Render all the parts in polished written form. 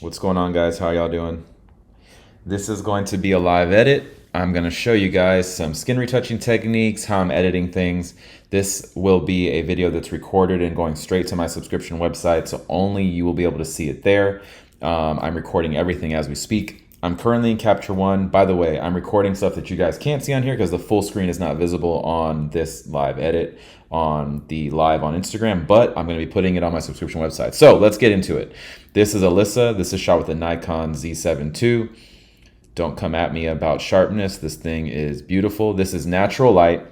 What's going on, guys? How y'all doing? This is going to be a live edit. I'm going to show you guys some skin retouching techniques, how I'm editing things. This will be a video that's recorded and going straight to my subscription website, so only you will be able to see it there. I'm recording everything as we speak. I'm currently in Capture One. By the way, I'm recording stuff that you guys can't see on here because the full screen is not visible on this live edit on the live on Instagram, but I'm going to be putting it on my subscription website. So let's get into it. This is Alyssa. This is shot with the Nikon Z7 II. Don't come at me about sharpness. This thing is beautiful. This is natural light.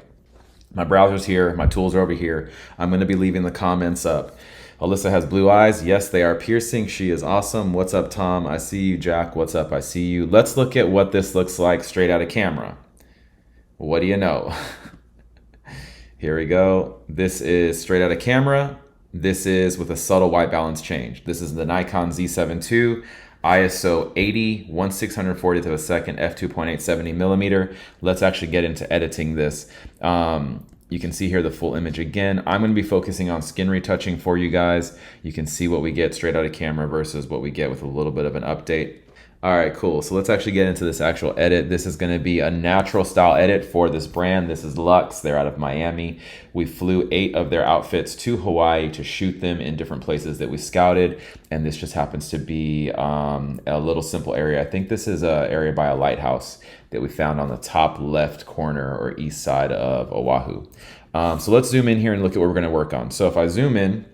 My browser's here. My tools are over here. I'm going to be leaving the comments up. Alyssa has blue eyes. Yes, they are piercing. She is awesome. What's up, Tom? I see you. Jack, what's up? I see you. Let's look at what this looks like straight out of camera. What do you know? Here we go. This is straight out of camera. This is with a subtle white balance change. This is the Nikon Z7 II. ISO 80, 1/640th of a second, f2.8, 70 millimeter. Let's actually get into editing this. You can see here the full image again. I'm going to be focusing on skin retouching for you guys. You can see what we get straight out of camera versus what we get with a little bit of an update. All right, cool. So let's actually get into this actual edit. This is going to be a natural style edit for this brand. This is Luxe. They're out of Miami. We flew 8 of their outfits to Hawaii to shoot them in different places that we scouted. And this just happens to be a little simple area. I think this is an area by a lighthouse that we found on the top left corner or east side of Oahu. So let's zoom in here and look at what we're going to work on. So if I zoom in,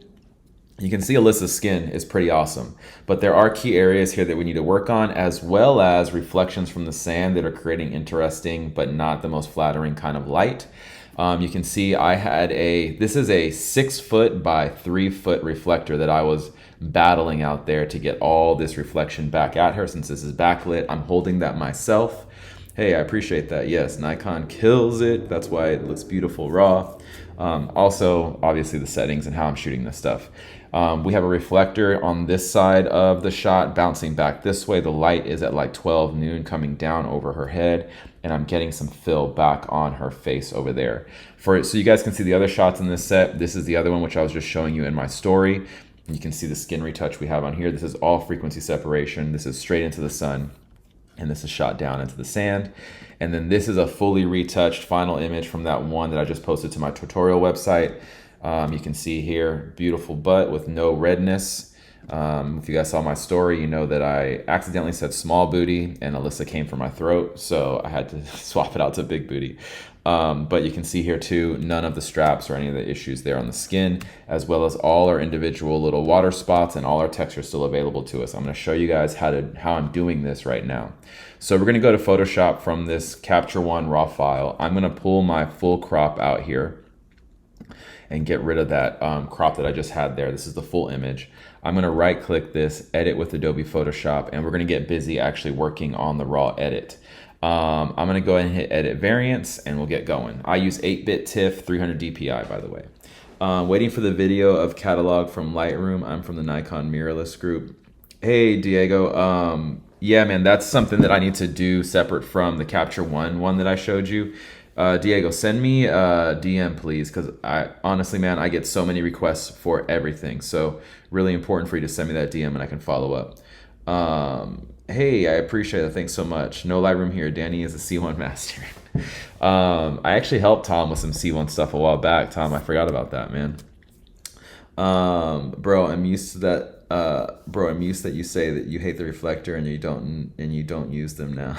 you can see Alyssa's skin is pretty awesome, but there are key areas here that we need to work on, as well as reflections from the sand that are creating interesting but not the most flattering kind of light. You can see I had this is a 6 foot by 3 foot reflector that I was battling out there to get all this reflection back at her. Since this is backlit, I'm holding that myself. Hey, I appreciate that. Yes, Nikon kills it. That's why it looks beautiful raw. Also, obviously the settings and how I'm shooting this stuff. We have a reflector on this side of the shot bouncing back this way. The light is at like 12 noon coming down over her head, and I'm getting some fill back on her face over there. So you guys can see the other shots in this set. This is the other one which I was just showing you in my story. You can see the skin retouch we have on here. This is all frequency separation. This is straight into the sun, and this is shot down into the sand. And then this is a fully retouched final image from that one that I just posted to my tutorial website. You can see here, beautiful butt with no redness. If you guys saw my story, you know that I accidentally said small booty and Alyssa came for my throat, so I had to swap it out to big booty. But you can see here too, none of the straps or any of the issues there on the skin, as well as all our individual little water spots and all our texture still available to us. I'm going to show you guys how I'm doing this right now. So we're going to go to Photoshop from this Capture One raw file. I'm going to pull my full crop out here and get rid of that crop that I just had there. This is the full image. I'm going to right click this, edit with Adobe Photoshop, and we're going to get busy actually working on the raw edit. I'm going to go ahead and hit edit variants and we'll get going. I use 8-bit TIFF, 300 DPI, by the way. Waiting for the video of catalog from Lightroom. I'm from the Nikon mirrorless group. Hey, Diego. Yeah, man, that's something that I need to do separate from the Capture one that I showed you. Diego, send me a DM, please, because honestly, man, I get so many requests for everything. So really important for you to send me that DM and I can follow up. Hey, I appreciate it. Thanks so much. No Lightroom here. Danny is a C1 master. I actually helped Tom with some C1 stuff a while back. Tom, I forgot about that, man. Bro, I'm used to that. Bro, I'm used that you say that you hate the reflector and you don't use them now.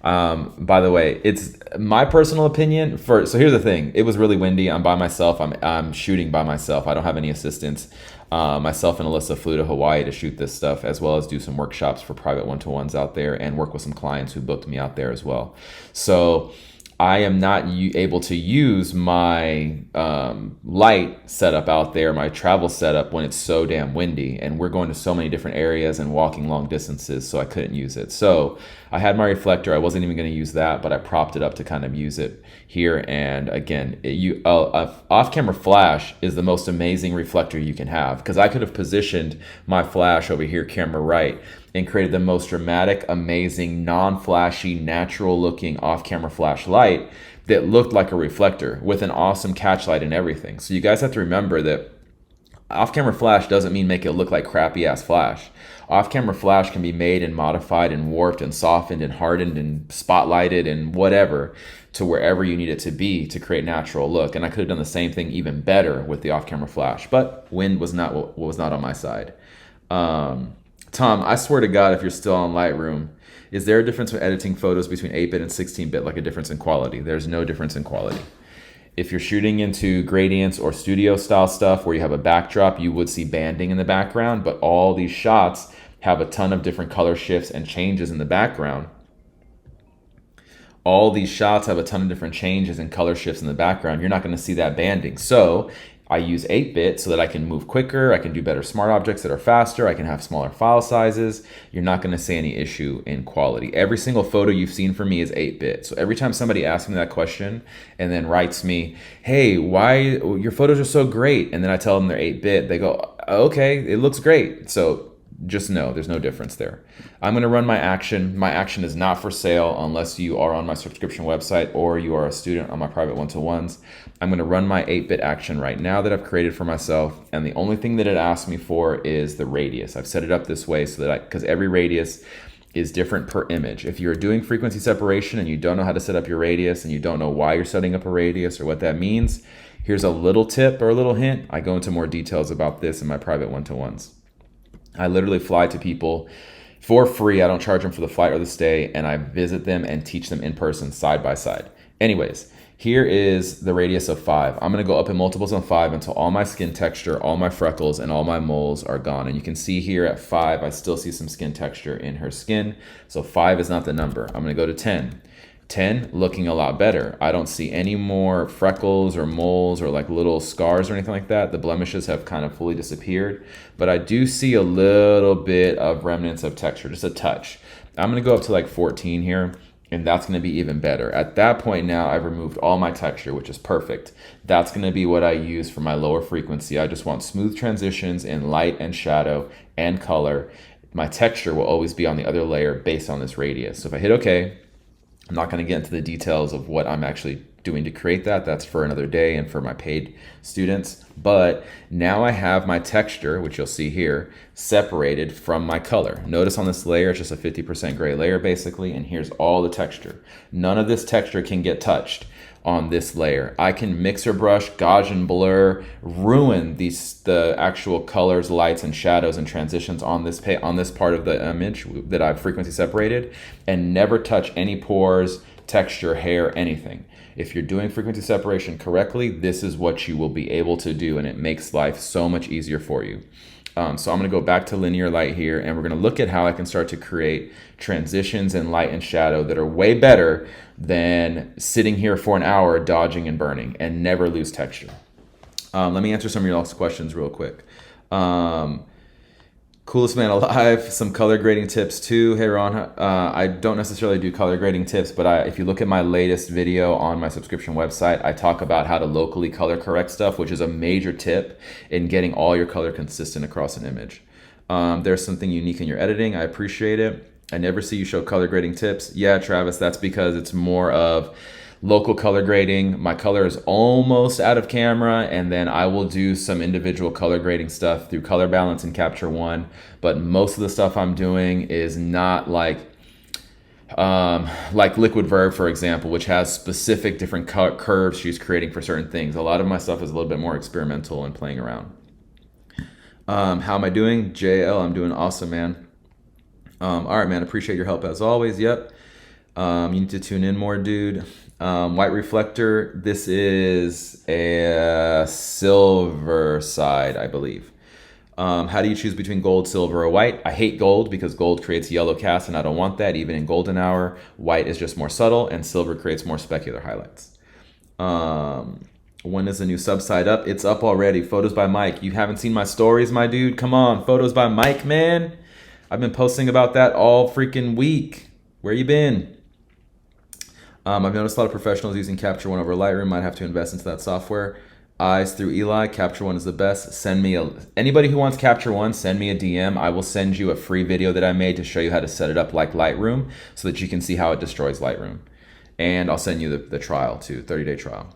By the way, it's my personal opinion. So here's the thing. It was really windy. I'm by myself. I'm shooting by myself. I don't have any assistants. Myself and Alyssa flew to Hawaii to shoot this stuff, as well as do some workshops for private one-to-ones out there and work with some clients who booked me out there as well. So I am not able to use my light setup out there, my travel setup, when it's so damn windy. And we're going to so many different areas and walking long distances, so I couldn't use it. So I had my reflector. I wasn't even going to use that, but I propped it up to kind of use it here. And again, off-camera flash is the most amazing reflector you can have, because I could have positioned my flash over here, camera right, and created the most dramatic, amazing, non-flashy, natural-looking off-camera flash light that looked like a reflector with an awesome catch light and everything. So you guys have to remember that Off-camera flash doesn't mean make it look like crappy ass flash. Off-camera flash can be made and modified and warped and softened and hardened and spotlighted and whatever to wherever you need it to be to create natural look. And I could have done the same thing even better with the off-camera flash, but wind was not on my side. Tom, I swear to God, if you're still on Lightroom, is there a difference when editing photos between 8-bit and 16-bit, like a difference in quality? There's no difference in quality. If you're shooting into gradients or studio style stuff where you have a backdrop, you would see banding in the background, but all these shots have a ton of different color shifts and changes in the background. All these shots have a ton of different changes and color shifts in the background. You're not going to see that banding. So I use 8-bit so that I can move quicker. I can do better smart objects that are faster. I can have smaller file sizes. You're not going to see any issue in quality. Every single photo you've seen from me is 8-bit. So every time somebody asks me that question and then writes me, hey, why your photos are so great? And then I tell them they're 8-bit, they go, okay, it looks great. So just know there's no difference there. I'm going to run my action. My action is not for sale unless you are on my subscription website or you are a student on my private one-to-ones. I'm going to run my 8-bit action right now that I've created for myself. And the only thing that it asks me for is the radius. I've set it up this way so that because every radius is different per image. If you're doing frequency separation and you don't know how to set up your radius and you don't know why you're setting up a radius or what that means, here's a little tip or a little hint. I go into more details about this in my private one-to-ones. I literally fly to people for free. I don't charge them for the flight or the stay, and I visit them and teach them in person side by side. Anyways, here is the radius of 5. I'm going to go up in multiples on 5 until all my skin texture, all my freckles, and all my moles are gone. And you can see here at 5, I still see some skin texture in her skin. So 5 is not the number. I'm going to go to 10. 10 looking a lot better. I don't see any more freckles or moles or like little scars or anything like that. The blemishes have kind of fully disappeared, but I do see a little bit of remnants of texture, just a touch. I'm going to go up to like 14 here, and that's going to be even better. At that point now, I've removed all my texture, which is perfect. That's going to be what I use for my lower frequency. I just want smooth transitions in light and shadow and color. My texture will always be on the other layer based on this radius. So if I hit OK, I'm not going to get into the details of what I'm actually doing to create that. That's for another day and for my paid students. But now I have my texture, which you'll see here, separated from my color. Notice on this layer, it's just a 50% gray layer basically, and here's all the texture. None of this texture can get touched on this layer. I can mixer brush, Gaussian blur, ruin the actual colors, lights, and shadows and transitions on this part of the image that I've frequency separated, and never touch any pores, texture, hair, anything. If you're doing frequency separation correctly, this is what you will be able to do, and it makes life so much easier for you. So I'm going to go back to linear light here, and we're going to look at how I can start to create transitions in light and shadow that are way better than sitting here for an hour dodging and burning and never lose texture. Let me answer some of your questions real quick. Coolest man alive, some color grading tips too. Hey Ron, I don't necessarily do color grading tips, but if you look at my latest video on my subscription website, I talk about how to locally color correct stuff, which is a major tip in getting all your color consistent across an image. There's something unique in your editing. I appreciate it. I never see you show color grading tips. Yeah, Travis, that's because it's more of local color grading. My color is almost out of camera, and then I will do some individual color grading stuff through color balance and Capture One. But most of the stuff I'm doing is not like Liquid Verb, for example, which has specific different curves she's creating for certain things. A lot of my stuff is a little bit more experimental and playing around. How am I doing? JL, I'm doing awesome, man. All right, man, appreciate your help as always. Yep. You need to tune in more, dude. White reflector, this is a silver side, I believe. How do you choose between gold, silver, or white? I hate gold because gold creates yellow cast, and I don't want that even in golden hour. White is just more subtle, and silver creates more specular highlights. When is the new sub side up? It's up already. Photos by Mike. You haven't seen my stories, my dude? Come on, photos by Mike, man. I've been posting about that all freaking week. Where you been? I've noticed a lot of professionals using Capture One over Lightroom. Might have to invest into that software. Eyes through Eli. Capture One is the best. Anybody who wants Capture One, send me a DM. I will send you a free video that I made to show you how to set it up like Lightroom so that you can see how it destroys Lightroom. And I'll send you the trial too, 30-day trial.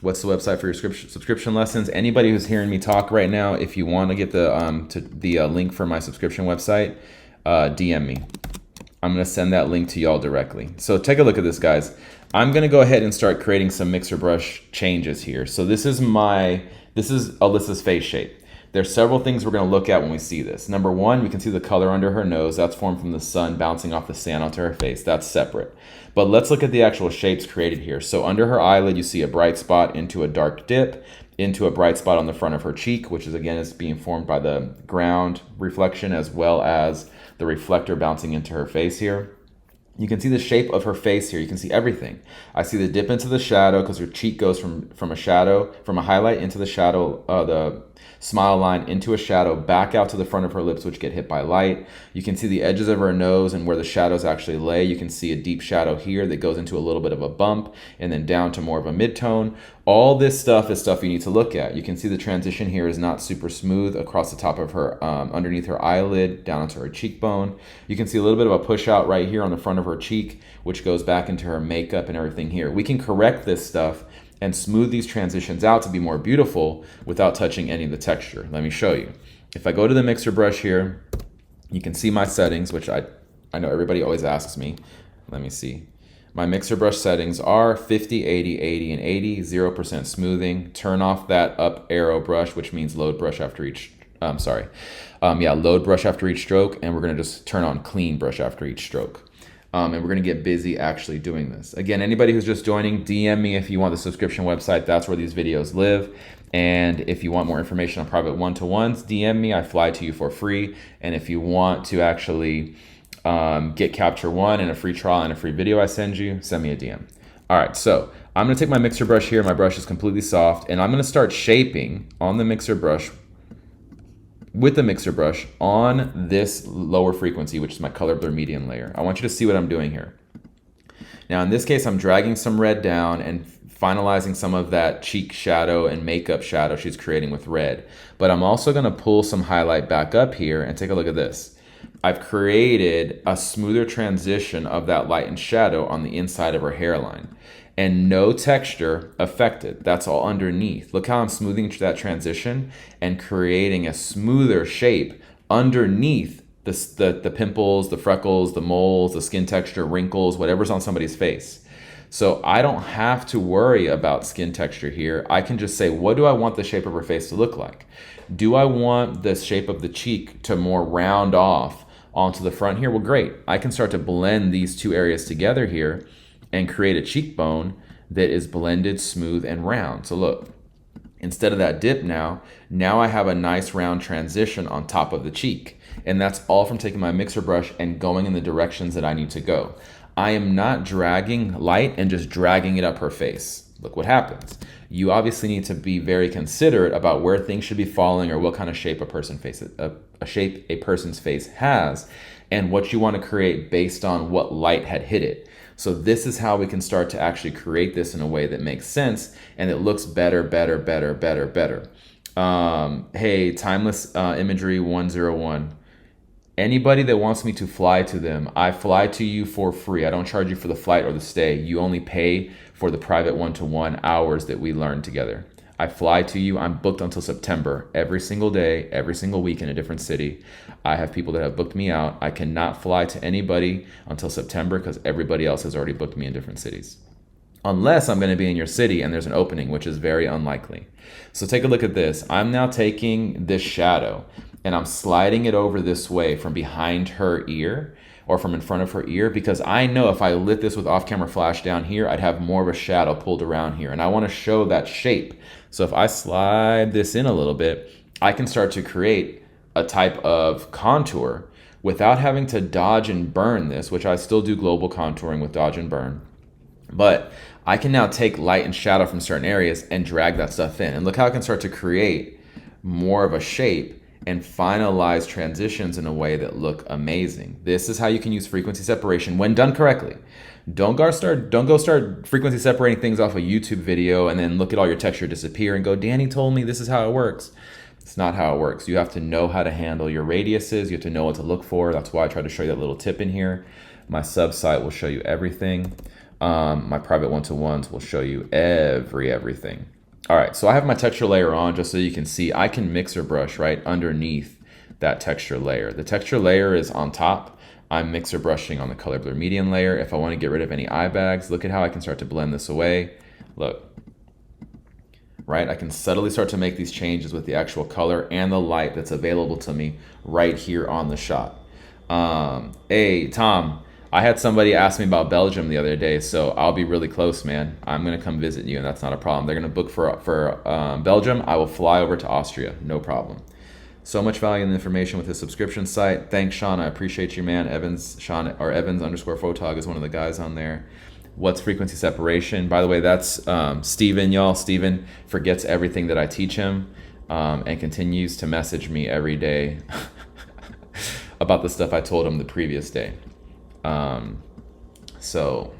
What's the website for your subscription lessons? Anybody who's hearing me talk right now, if you want to get the link for my subscription website, DM me. I'm going to send that link to y'all directly. So take a look at this, guys. I'm going to go ahead and start creating some mixer brush changes here. So this is Alyssa's face shape. There's several things we're going to look at when we see this. Number one, we can see the color under her nose. That's formed from the sun bouncing off the sand onto her face. That's separate. But let's look at the actual shapes created here. So under her eyelid, you see a bright spot into a dark dip, into a bright spot on the front of her cheek, which is again is being formed by the ground reflection as well as the reflector bouncing into her face here. You can see the shape of her face here. You can see everything. I see the dip into the shadow because her cheek goes from a highlight into the shadow, the smile line into a shadow, back out to the front of her lips, which get hit by light. You can see the edges of her nose and where the shadows actually lay. You can see a deep shadow here that goes into a little bit of a bump and then down to more of a mid-tone. All this stuff is stuff you need to look at. You can see the transition here is not super smooth across the top of her, underneath her eyelid, down onto her cheekbone. You can see a little bit of a push out right here on the front of her cheek, which goes back into her makeup and everything here. We can correct this stuff and smooth these transitions out to be more beautiful without touching any of the texture. Let me show you. If I go to the mixer brush here, you can see my settings, which I know everybody always asks me. Let me see. My mixer brush settings are 50, 80, 80, and 80, 0% smoothing. Turn off that up arrow brush, which means load brush after each, load brush after each stroke, and we're gonna just turn on clean brush after each stroke. And we're gonna get busy actually doing this. Again, anybody who's just joining, DM me if you want the subscription website. That's where these videos live. And if you want more information on private one-to-ones, DM me, I fly to you for free. And if you want to actually get Capture One and a free trial and a free video I send you, send me a DM. All right, so I'm gonna take my mixer brush here. My brush is completely soft, and I'm gonna start shaping on the mixer brush with the mixer brush on this lower frequency, which is my color blur median layer. I want you to see what I'm doing here. Now in this case, I'm dragging some red down and finalizing some of that cheek shadow and makeup shadow she's creating with red. But I'm also gonna pull some highlight back up here and take a look at this. I've created a smoother transition of that light and shadow on the inside of her hairline. And no texture affected. That's all underneath. Look how I'm smoothing that transition and creating a smoother shape underneath the pimples, the freckles, the moles, the skin texture, wrinkles, whatever's on somebody's face. So I don't have to worry about skin texture here. I can just say, what do I want the shape of her face to look like? Do I want the shape of the cheek to more round off onto the front here? Well, great. I can start to blend these two areas together here and create a cheekbone that is blended, smooth, and round. So look, instead of that dip now I have a nice round transition on top of the cheek. And that's all from taking my mixer brush and going in the directions that I need to go. I am not dragging light and just dragging it up her face. Look what happens. You obviously need to be very considerate about where things should be falling or what kind of shape a person's face has and what you want to create based on what light had hit it. So this is how we can start to actually create this in a way that makes sense and it looks better. Hey, Timeless Imagery 101. Anybody that wants me to fly to them, I fly to you for free. I don't charge you for the flight or the stay. You only pay for the private one-to-one hours that we learn together. I fly to you. I'm booked until September, every single day, every single week in a different city. I have people that have booked me out. I cannot fly to anybody until September because everybody else has already booked me in different cities. Unless I'm going to be in your city and there's an opening, which is very unlikely. So take a look at this. I'm now taking this shadow and I'm sliding it over this way from behind her ear or from in front of her ear because I know if I lit this with off-camera flash down here, I'd have more of a shadow pulled around here. And I want to show that shape. So if I slide this in a little bit, I can start to create a type of contour without having to dodge and burn this, which I still do global contouring with dodge and burn. But I can now take light and shadow from certain areas and drag that stuff in. And look how I can start to create more of a shape and finalize transitions in a way that look amazing. This is how you can use frequency separation when done correctly. Don't go start frequency separating things off a YouTube video and then look at all your texture disappear and go, Danny told me this is how it works. It's not how it works. You have to know how to handle your radiuses. You have to know what to look for. That's why I tried to show you that little tip in here. My sub site will show you everything. My private one-to-ones will show you everything. All right, so I have my texture layer on just so you can see I can mixer brush right underneath that texture layer. The texture layer is on top. I'm mixer brushing on the color blur median layer. If I want to get rid of any eye bags, look at how I can start to blend this away. Look, right? I can subtly start to make these changes with the actual color and the light that's available to me right here on the shot. Hey, Tom, I had somebody ask me about Belgium the other day, so I'll be really close, man. I'm gonna come visit you, and that's not a problem. They're gonna book for Belgium. I will fly over to Austria, no problem. So much value in the information with his subscription site. Thanks, Sean. I appreciate you, man. Evans, Sean, or Evans_photog is one of the guys on there. What's frequency separation? By the way, that's Steven, y'all. Steven forgets everything that I teach him and continues to message me every day about the stuff I told him the previous day. So,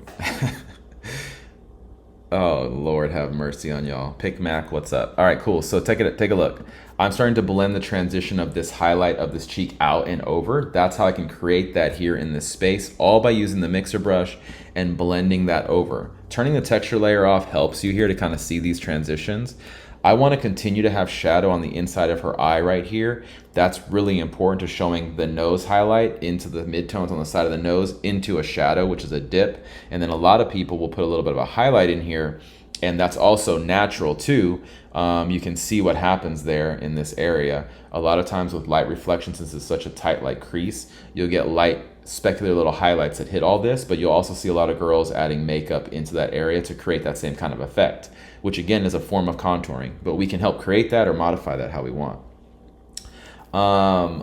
oh, Lord have mercy on y'all. Pick Mac, what's up? All right, cool. So take a look. I'm starting to blend the transition of this highlight of this cheek out and over. That's how I can create that here in this space, all by using the mixer brush and blending that over. Turning the texture layer off helps you here to kind of see these transitions. I want to continue to have shadow on the inside of her eye right here. That's really important to showing the nose highlight into the midtones on the side of the nose into a shadow, which is a dip. And then a lot of people will put a little bit of a highlight in here, and that's also natural too. You can see what happens there in this area. A lot of times with light reflection, since it's such a tight light crease, you'll get light specular little highlights that hit all this, but you'll also see a lot of girls adding makeup into that area to create that same kind of effect, which again is a form of contouring, but we can help create that or modify that how we want.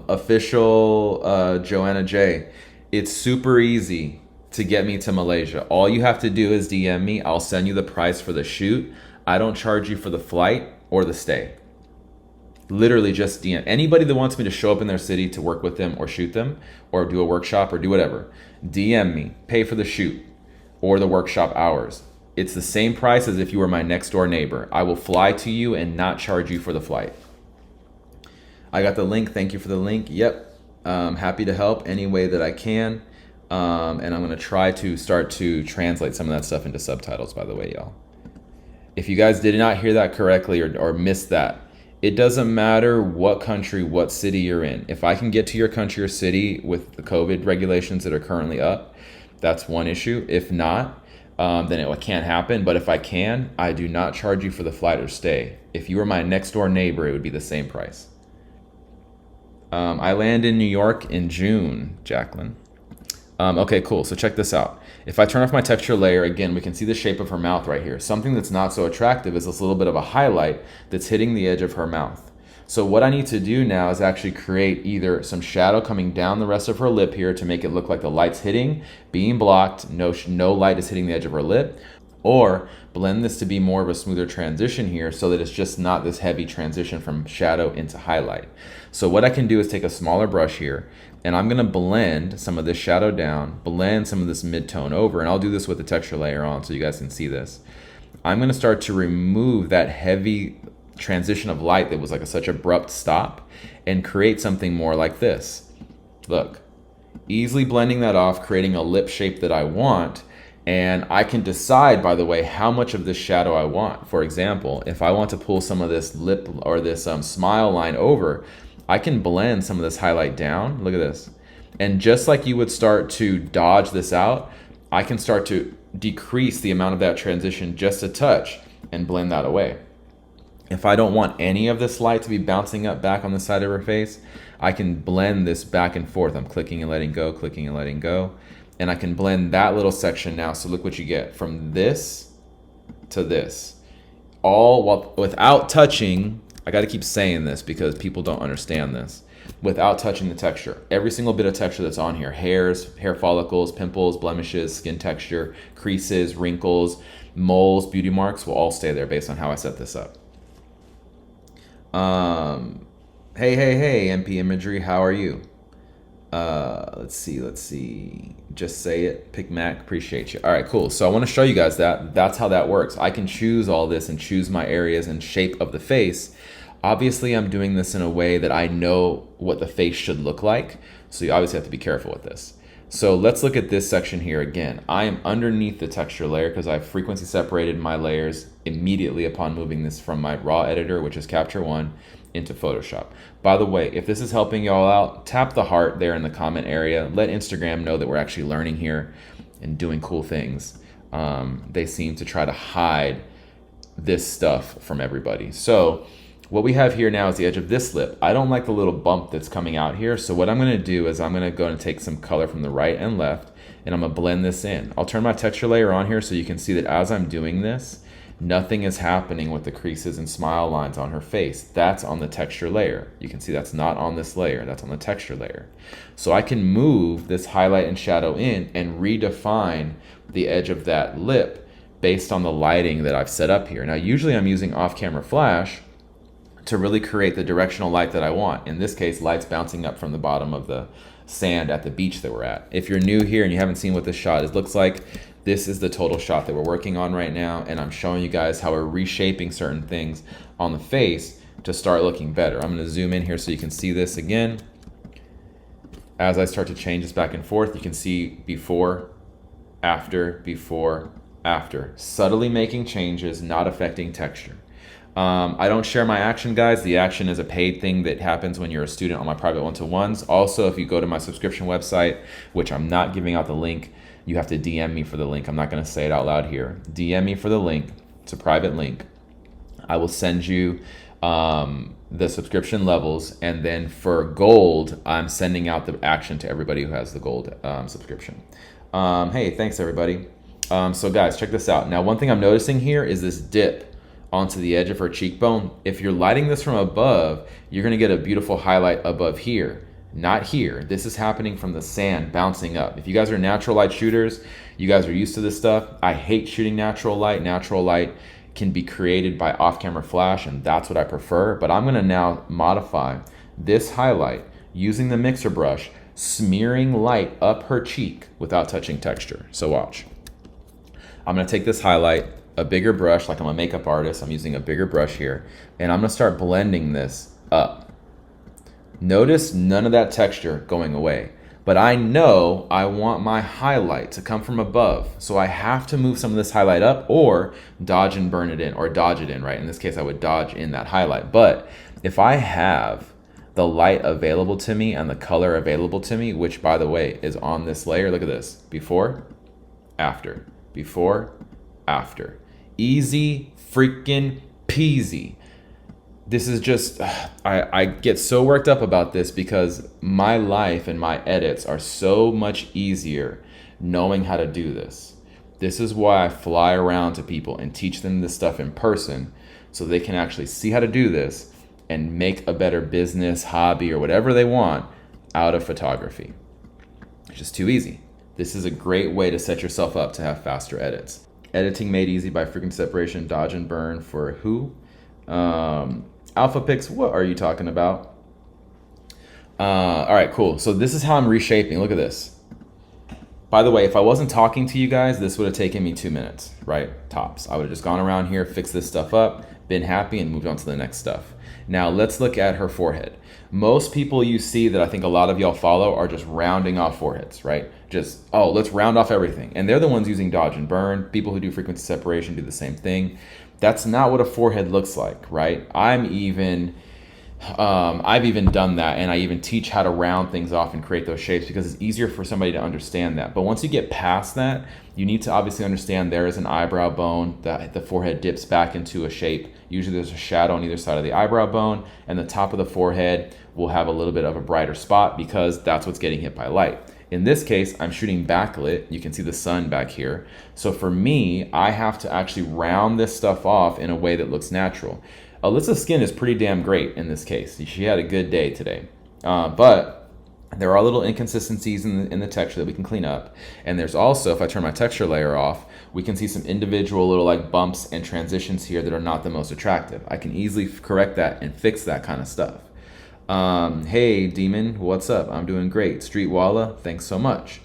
Official Joanna J, it's super easy to get me to Malaysia. All you have to do is DM me. I'll send you the price for the shoot. I don't charge you for the flight or the stay. Literally just DM. Anybody that wants me to show up in their city to work with them or shoot them or do a workshop or do whatever, DM me, pay for the shoot or the workshop hours. It's the same price as if you were my next door neighbor. I will fly to you and not charge you for the flight. I got the link. Thank you for the link. Yep. Happy to help any way that I can. And I'm going to try to start to translate some of that stuff into subtitles, by the way, y'all. If you guys did not hear that correctly or missed that, it doesn't matter what country, what city you're in. If I can get to your country or city with the COVID regulations that are currently up, that's one issue. If not, then it can't happen. But if I can, I do not charge you for the flight or stay. If you were my next door neighbor, it would be the same price. I land in New York in June, Jacqueline. Okay, cool. So check this out. If I turn off my texture layer, again, we can see the shape of her mouth right here. Something that's not so attractive is this little bit of a highlight that's hitting the edge of her mouth. So what I need to do now is actually create either some shadow coming down the rest of her lip here to make it look like the light's hitting, being blocked, no light is hitting the edge of her lip, or blend this to be more of a smoother transition here so that it's just not this heavy transition from shadow into highlight. So what I can do is take a smaller brush here, and I'm gonna blend some of this shadow down, blend some of this mid-tone over, and I'll do this with the texture layer on so you guys can see this. I'm gonna start to remove that heavy transition of light that was like such abrupt stop and create something more like this. Look, easily blending that off, creating a lip shape that I want, and I can decide, by the way, how much of this shadow I want. For example, if I want to pull some of this lip or this smile line over, I can blend some of this highlight down. Look at this. And just like you would start to dodge this out, I can start to decrease the amount of that transition just a touch and blend that away. If I don't want any of this light to be bouncing up back on the side of her face, I can blend this back and forth. I'm clicking and letting go, clicking and letting go. And I can blend that little section now. So look what you get from this to this. All without touching. I got to keep saying this because people don't understand this. Without touching the texture. Every single bit of texture that's on here, hairs, hair follicles, pimples, blemishes, skin texture, creases, wrinkles, moles, beauty marks will all stay there based on how I set this up. Hey, MP Imagery, how are you? Let's see. Just say it. Pick Mac, appreciate you. All right, cool. So I want to show you guys that. That's how that works. I can choose all this and choose my areas and shape of the face. Obviously, I'm doing this in a way that I know what the face should look like. So you obviously have to be careful with this. So let's look at this section here again. I am underneath the texture layer because I've frequency separated my layers immediately upon moving this from my raw editor, which is Capture One, into Photoshop. By the way, if this is helping y'all out, tap the heart there in the comment area. Let Instagram know that we're actually learning here and doing cool things. They seem to try to hide this stuff from everybody. So what we have here now is the edge of this lip. I don't like the little bump that's coming out here. So what I'm gonna do is I'm gonna go and take some color from the right and left, and I'm gonna blend this in. I'll turn my texture layer on here so you can see that as I'm doing this, nothing is happening with the creases and smile lines on her face. That's on the texture layer. You can see that's not on this layer, that's on the texture layer. So I can move this highlight and shadow in and redefine the edge of that lip based on the lighting that I've set up here. Now, usually I'm using off-camera flash to really create the directional light that I want. In this case, light's bouncing up from the bottom of the sand at the beach that we're at. If you're new here and you haven't seen what this shot is, looks like, this is the total shot that we're working on right now, and I'm showing you guys how we're reshaping certain things on the face to start looking better. I'm gonna zoom in here so you can see this again. As I start to change this back and forth, you can see before, after, subtly making changes, not affecting texture. I don't share my action, guys. The action is a paid thing that happens when you're a student on my private one-to-ones. Also, if you go to my subscription website, which I'm not giving out the link, you have to DM me for the link. I'm not going to say it out loud here. DM me for the link. It's a private link. I will send you the subscription levels, and then for gold, I'm sending out the action to everybody who has the gold subscription. Hey, thanks everybody. So guys, check this out. Now, one thing I'm noticing here is this dip onto the edge of her cheekbone. If you're lighting this from above, you're gonna get a beautiful highlight above here, not here. This is happening from the sand bouncing up. If you guys are natural light shooters, you guys are used to this stuff. I hate shooting natural light. Natural light can be created by off-camera flash, and that's what I prefer. But I'm gonna now modify this highlight using the mixer brush, smearing light up her cheek without touching texture. So watch. I'm gonna take this highlight, a bigger brush, like I'm a makeup artist, I'm using a bigger brush here, and I'm gonna start blending this up. Notice none of that texture going away, but I know I want my highlight to come from above, so I have to move some of this highlight up or dodge and burn it in, or dodge it in, right? In this case, I would dodge in that highlight. But if I have the light available to me and the color available to me, which by the way is on this layer, look at this, before, after, before, after. Easy freaking peasy. This is just, I get so worked up about this because my life and my edits are so much easier knowing how to do this. This is why I fly around to people and teach them this stuff in person so they can actually see how to do this and make a better business, hobby, or whatever they want out of photography. It's just too easy. This is a great way to set yourself up to have faster edits. Editing made easy by frequency separation, dodge and burn for who? Alpha Pix, what are you talking about? All right, cool. So this is how I'm reshaping. Look at this. By the way, if I wasn't talking to you guys, this would have taken me 2 minutes, right? Tops. I would have just gone around here, fixed this stuff up, been happy, and moved on to the next stuff. Now let's look at her forehead. Most people you see that I think a lot of y'all follow are just rounding off foreheads, right? Just, oh, let's round off everything. And they're the ones using dodge and burn. People who do frequency separation do the same thing. That's not what a forehead looks like, right? I've even done that, and I even teach how to round things off and create those shapes because it's easier for somebody to understand that. But once you get past that, you need to obviously understand there is an eyebrow bone, that the forehead dips back into a shape. Usually there's a shadow on either side of the eyebrow bone, and the top of the forehead will have a little bit of a brighter spot because that's what's getting hit by light. In this case, I'm shooting backlit. You can see the sun back here. So for me, I have to actually round this stuff off in a way that looks natural. Alyssa's skin is pretty damn great in this case. She had a good day today. But there are little inconsistencies in the texture that we can clean up. And there's also, if I turn my texture layer off, we can see some individual little like bumps and transitions here that are not the most attractive. I can easily correct that and fix that kind of stuff. Hey Demon, what's up? I'm doing great. Street Walla, thanks so much.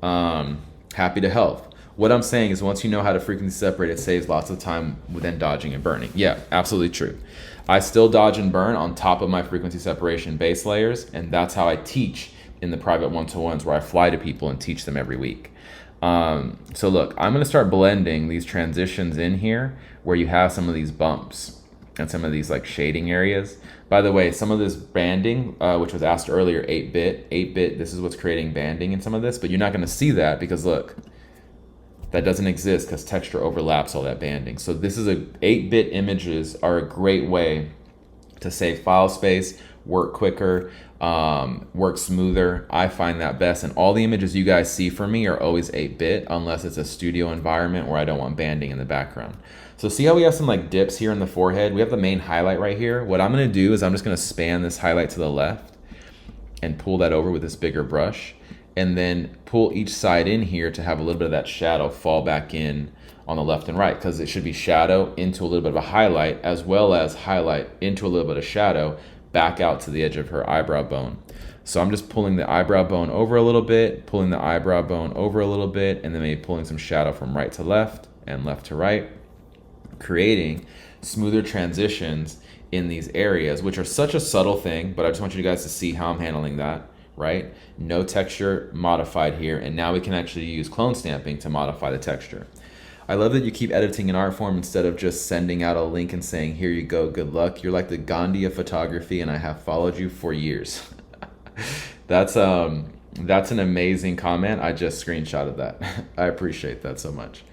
Happy to help. What I'm saying is once you know how to frequency separate, it saves lots of time within dodging and burning. Yeah, absolutely true. I still dodge and burn on top of my frequency separation base layers, and that's how I teach in the private one-to-ones where I fly to people and teach them every week. So look, I'm going to start blending these transitions in here where you have some of these bumps and some of these like shading areas. By the way, some of this banding, which was asked earlier, 8-bit, this is what's creating banding in some of this, but you're not going to see that because look, that doesn't exist because texture overlaps all that banding. So this is 8-bit images are a great way to save file space, work quicker, work smoother. I find that best, and all the images you guys see from me are always 8-bit unless it's a studio environment where I don't want banding in the background. So see how we have some like dips here in the forehead? We have the main highlight right here. What I'm gonna do is I'm just gonna span this highlight to the left and pull that over with this bigger brush, and then pull each side in here to have a little bit of that shadow fall back in on the left and right, because it should be shadow into a little bit of a highlight, as well as highlight into a little bit of shadow back out to the edge of her eyebrow bone. So I'm just pulling the eyebrow bone over a little bit, pulling the eyebrow bone over a little bit, and then maybe pulling some shadow from right to left and left to right, creating smoother transitions in these areas, which are such a subtle thing, but I just want you guys to see how I'm handling that, right? No texture modified here, and now we can actually use clone stamping to modify the texture. I love that you keep editing in art form instead of just sending out a link and saying, here you go, good luck. You're like the Gandhi of photography, and I have followed you for years. That's an amazing comment. I just screenshotted that. I appreciate that so much.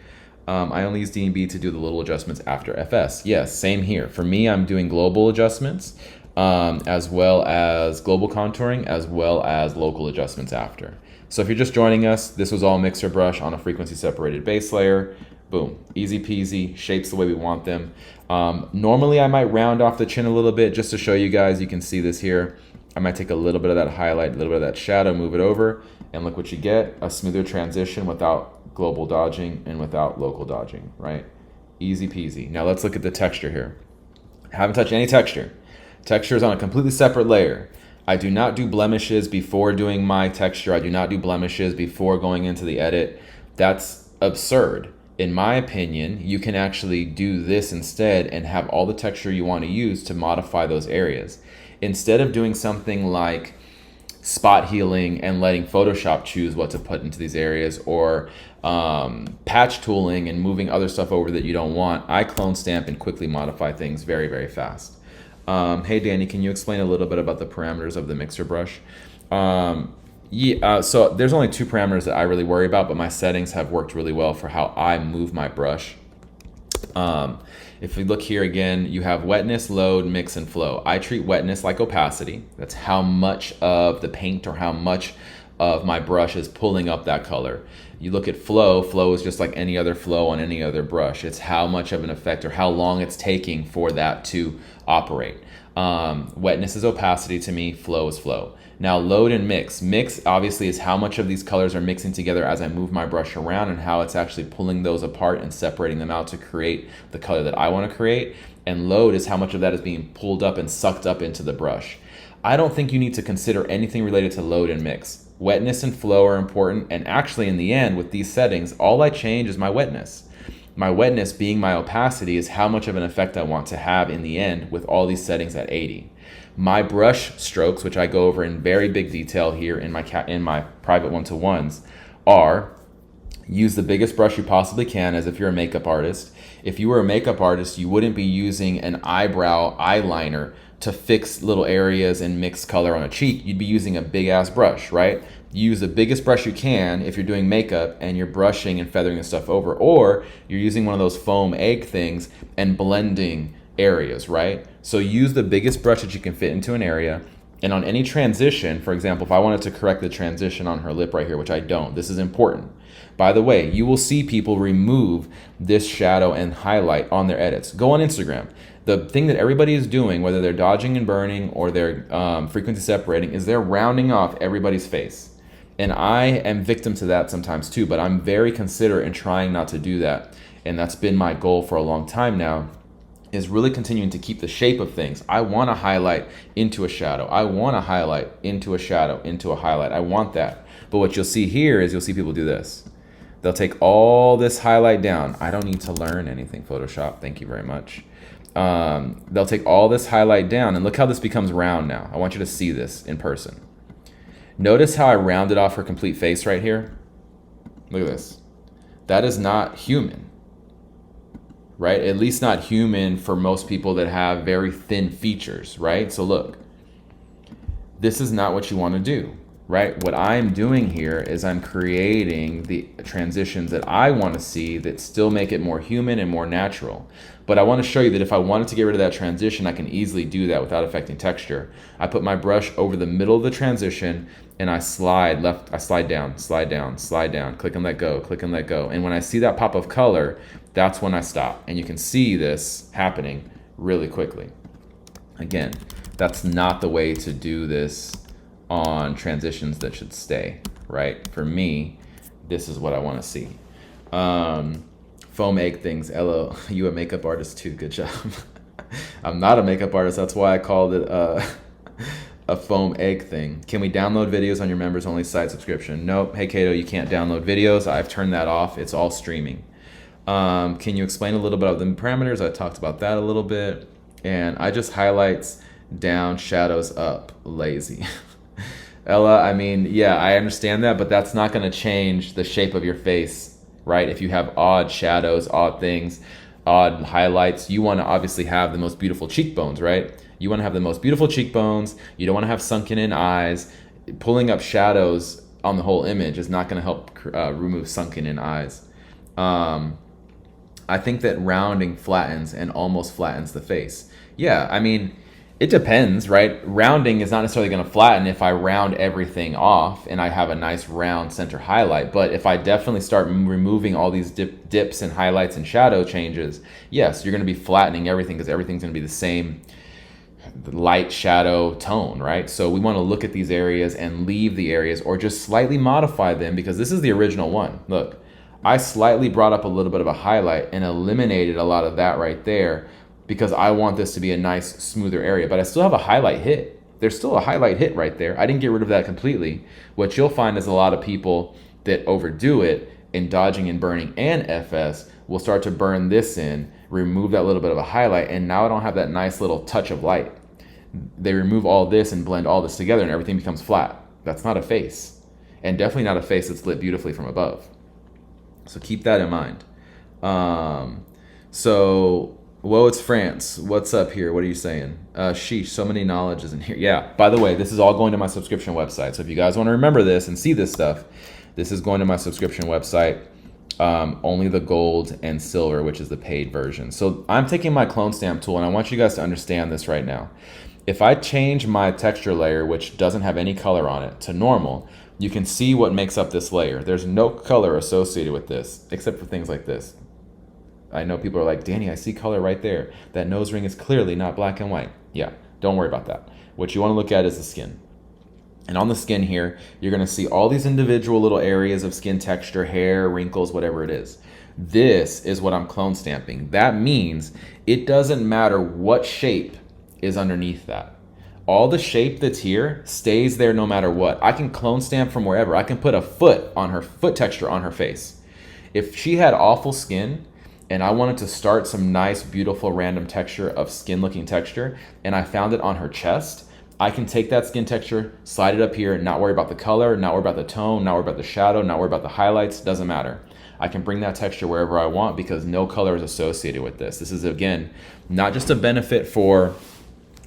I only use D&B to do the little adjustments after FS. Yes, same here. For me, I'm doing global adjustments, as well as global contouring, as well as local adjustments after. So if you're just joining us, this was all mixer brush on a frequency separated base layer. Boom, easy peasy, shapes the way we want them. Normally I might round off the chin a little bit just to show you guys. You can see this here. I might take a little bit of that highlight, a little bit of that shadow, move it over, and look what you get, a smoother transition without global dodging and without local dodging, right? Easy peasy. Now let's look at the texture here. I haven't touched any texture. Texture is on a completely separate layer. I do not do blemishes before doing my texture. I do not do blemishes before going into the edit. That's absurd. In my opinion, you can actually do this instead and have all the texture you want to use to modify those areas. Instead of doing something like spot healing and letting Photoshop choose what to put into these areas, or patch tooling and moving other stuff over that you don't want, I clone stamp and quickly modify things very, very fast. Hey Danny, can you explain a little bit about the parameters of the mixer brush? So there's only 2 parameters that I really worry about, but my settings have worked really well for how I move my brush. If we look here again, you have wetness, load, mix, and flow. I treat wetness like opacity. That's how much of the paint or how much of my brush is pulling up that color. You look at flow, flow is just like any other flow on any other brush. It's how much of an effect or how long it's taking for that to operate. Wetness is opacity to me, flow is flow. Now load and mix. Mix obviously is how much of these colors are mixing together as I move my brush around and how it's actually pulling those apart and separating them out to create the color that I want to create. And load is how much of that is being pulled up and sucked up into the brush. I don't think you need to consider anything related to load and mix. Wetness and flow are important, and actually in the end with these settings, all I change is my wetness. My wetness being my opacity is how much of an effect I want to have in the end with all these settings at 80. My brush strokes, which I go over in very big detail here in my private one-to-ones, are use the biggest brush you possibly can as if you're a makeup artist. If you were a makeup artist, you wouldn't be using an eyebrow eyeliner to fix little areas and mix color on a cheek. You'd be using a big ass brush, right? You use the biggest brush you can if you're doing makeup and you're brushing and feathering the stuff over, or you're using one of those foam egg things and blending areas, right? So use the biggest brush that you can fit into an area, and on any transition, for example, if I wanted to correct the transition on her lip right here, which I don't, this is important. By the way, you will see people remove this shadow and highlight on their edits. Go on Instagram. The thing that everybody is doing, whether they're dodging and burning or they're frequency separating, is they're rounding off everybody's face. And I am victim to that sometimes too, but I'm very considerate in trying not to do that. And that's been my goal for a long time now, is really continuing to keep the shape of things. I want to highlight into a shadow. I want to highlight into a shadow, into a highlight. I want that. But what you'll see here is you'll see people do this. They'll take all this highlight down. I don't need to learn anything, Photoshop. Thank you very much. They'll take all this highlight down, and look how this becomes round now. I want you to see this in person. Notice how I rounded off her complete face right here? Look at this. That is not human, right? At least not human for most people that have very thin features, right? So look, this is not what you want to do, right? What I'm doing here is I'm creating the transitions that I want to see that still make it more human and more natural. But I want to show you that if I wanted to get rid of that transition, I can easily do that without affecting texture. I put my brush over the middle of the transition and I slide left, I slide down, slide down, slide down, click and let go, click and let go. And when I see that pop of color, that's when I stop. And you can see this happening really quickly. Again, that's not the way to do this on transitions that should stay, right? For me, this is what I want to see. Foam egg things, LO, you a makeup artist too, good job. I'm not a makeup artist, that's why I called it a foam egg thing. Can we download videos on your members only site subscription? Nope. Hey Kato, you can't download videos. I've turned that off. It's all streaming. Can you explain a little bit of the parameters? I talked about that a little bit. And I just highlights down, shadows up, lazy. Ella, I mean, yeah, I understand that, but that's not going to change the shape of your face, right? If you have odd shadows, odd things, odd highlights, you want to obviously have the most beautiful cheekbones, right? You want to have the most beautiful cheekbones. You don't want to have sunken in eyes. Pulling up shadows on the whole image is not going to help remove sunken in eyes. I think that rounding flattens and almost flattens the face. Yeah, I mean, it depends, right? Rounding is not necessarily going to flatten if I round everything off and I have a nice round center highlight. But if I definitely start removing all these dips and highlights and shadow changes, yes, you're going to be flattening everything because everything's going to be the same light shadow tone, right? So we want to look at these areas and leave the areas or just slightly modify them because this is the original one. Look, I slightly brought up a little bit of a highlight and eliminated a lot of that right there because I want this to be a nice, smoother area. But I still have a highlight hit. There's still a highlight hit right there. I didn't get rid of that completely. What you'll find is a lot of people that overdo it in dodging and burning and FS will start to burn this in, remove that little bit of a highlight, and now I don't have that nice little touch of light. They remove all this and blend all this together and everything becomes flat. That's not a face. And definitely not a face that's lit beautifully from above. So keep that in mind. Whoa, it's France. What's up here? What are you saying? Sheesh, so many knowledges in here. Yeah, by the way, this is all going to my subscription website. So if you guys want to remember this and see this stuff, this is going to my subscription website. Only the gold and silver, which is the paid version. So I'm taking my clone stamp tool and I want you guys to understand this right now. If I change my texture layer, which doesn't have any color on it, to normal, you can see what makes up this layer. There's no color associated with this, except for things like this. I know people are like, Danny, I see color right there. That nose ring is clearly not black and white. Yeah, don't worry about that. What you want to look at is the skin. And on the skin here, you're going to see all these individual little areas of skin texture, hair, wrinkles, whatever it is. This is what I'm clone stamping. That means it doesn't matter what shape is underneath that. All the shape that's here stays there no matter what. I can clone stamp from wherever. I can put a foot texture on her face. If she had awful skin and I wanted to start some nice, beautiful, random texture of skin looking texture, and I found it on her chest, I can take that skin texture, slide it up here, and not worry about the color, not worry about the tone, not worry about the shadow, not worry about the highlights, doesn't matter. I can bring that texture wherever I want because no color is associated with this. This is, again, not just a benefit for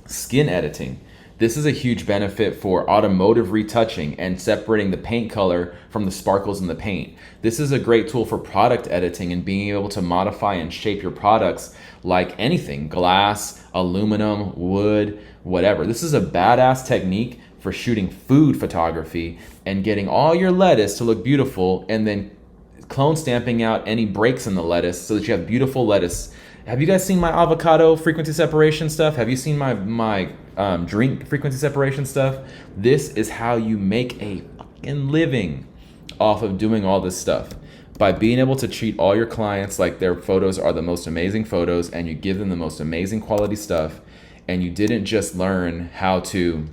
skin editing. This is a huge benefit for automotive retouching and separating the paint color from the sparkles in the paint. This is a great tool for product editing and being able to modify and shape your products like anything, glass, aluminum, wood, whatever. This is a badass technique for shooting food photography and getting all your lettuce to look beautiful and then clone stamping out any breaks in the lettuce so that you have beautiful lettuce. Have you guys seen my avocado frequency separation stuff? Have you seen my drink frequency separation stuff? This is how you make a fucking living off of doing all this stuff. By being able to treat all your clients like their photos are the most amazing photos and you give them the most amazing quality stuff, and you didn't just learn how to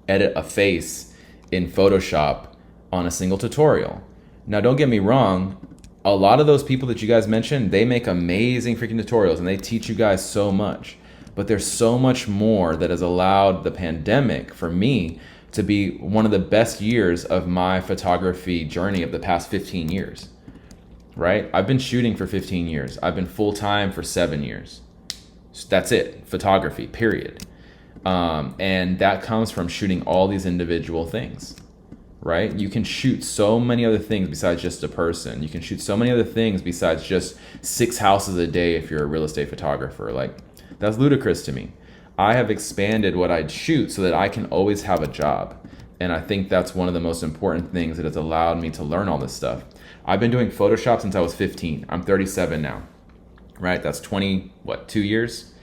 edit a face in Photoshop on a single tutorial. Now, don't get me wrong, a lot of those people that you guys mentioned, they make amazing freaking tutorials and they teach you guys so much. But there's so much more that has allowed the pandemic for me to be one of the best years of my photography journey of the past 15 years, right? I've been shooting for 15 years. I've been full-time for 7 years. So that's it, photography, period. And that comes from shooting all these individual things, right? You can shoot so many other things besides just a person. You can shoot so many other things besides just 6 houses a day if you're a real estate photographer. Like, that's ludicrous to me. I have expanded what I shoot so that I can always have a job. And I think that's one of the most important things that has allowed me to learn all this stuff. I've been doing Photoshop since I was 15. I'm 37 now, right? That's 2 years?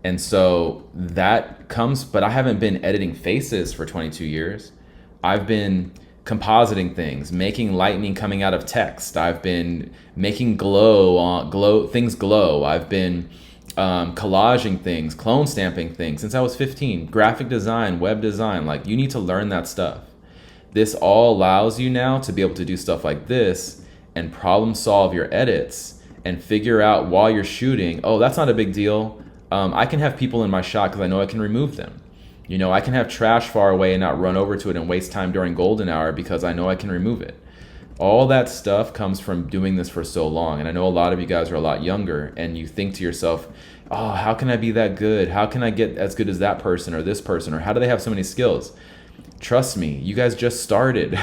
And so that comes, but I haven't been editing faces for 22 years. I've been compositing things, making lightning coming out of text. I've been making things glow. I've been collaging things, clone stamping things since I was 15. Graphic design, web design, like, you need to learn that stuff. This all allows you now to be able to do stuff like this and problem solve your edits and figure out while you're shooting, oh, that's not a big deal. I can have people in my shot because I know I can remove them. You know, I can have trash far away and not run over to it and waste time during golden hour because I know I can remove it. All that stuff comes from doing this for so long. And I know a lot of you guys are a lot younger and you think to yourself, oh, how can I be that good? How can I get as good as that person or this person? Or how do they have so many skills? Trust me, you guys just started. Do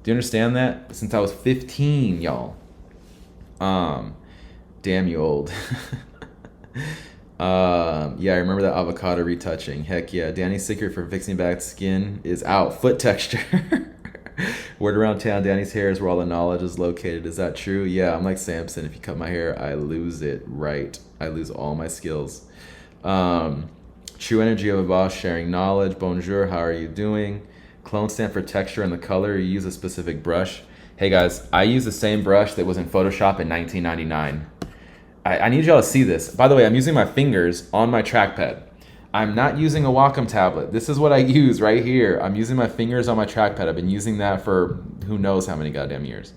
you understand that? Since I was 15, y'all. Damn you old. Yeah, I remember that avocado retouching. Heck yeah. Danny's secret for fixing bad skin is out. Foot texture. Word around town, Danny's hair is where all the knowledge is located. Is that true? Yeah, I'm like Samson. If you cut my hair, I lose it. Right. I lose all my skills. True energy of a boss, sharing knowledge. Bonjour, how are you doing? Clone stamp for texture and the color. You use a specific brush. Hey guys, I use the same brush that was in Photoshop in 1999. I need y'all to see this. By the way, I'm using my fingers on my trackpad. I'm not using a Wacom tablet. This is what I use right here. I'm using my fingers on my trackpad. I've been using that for who knows how many goddamn years.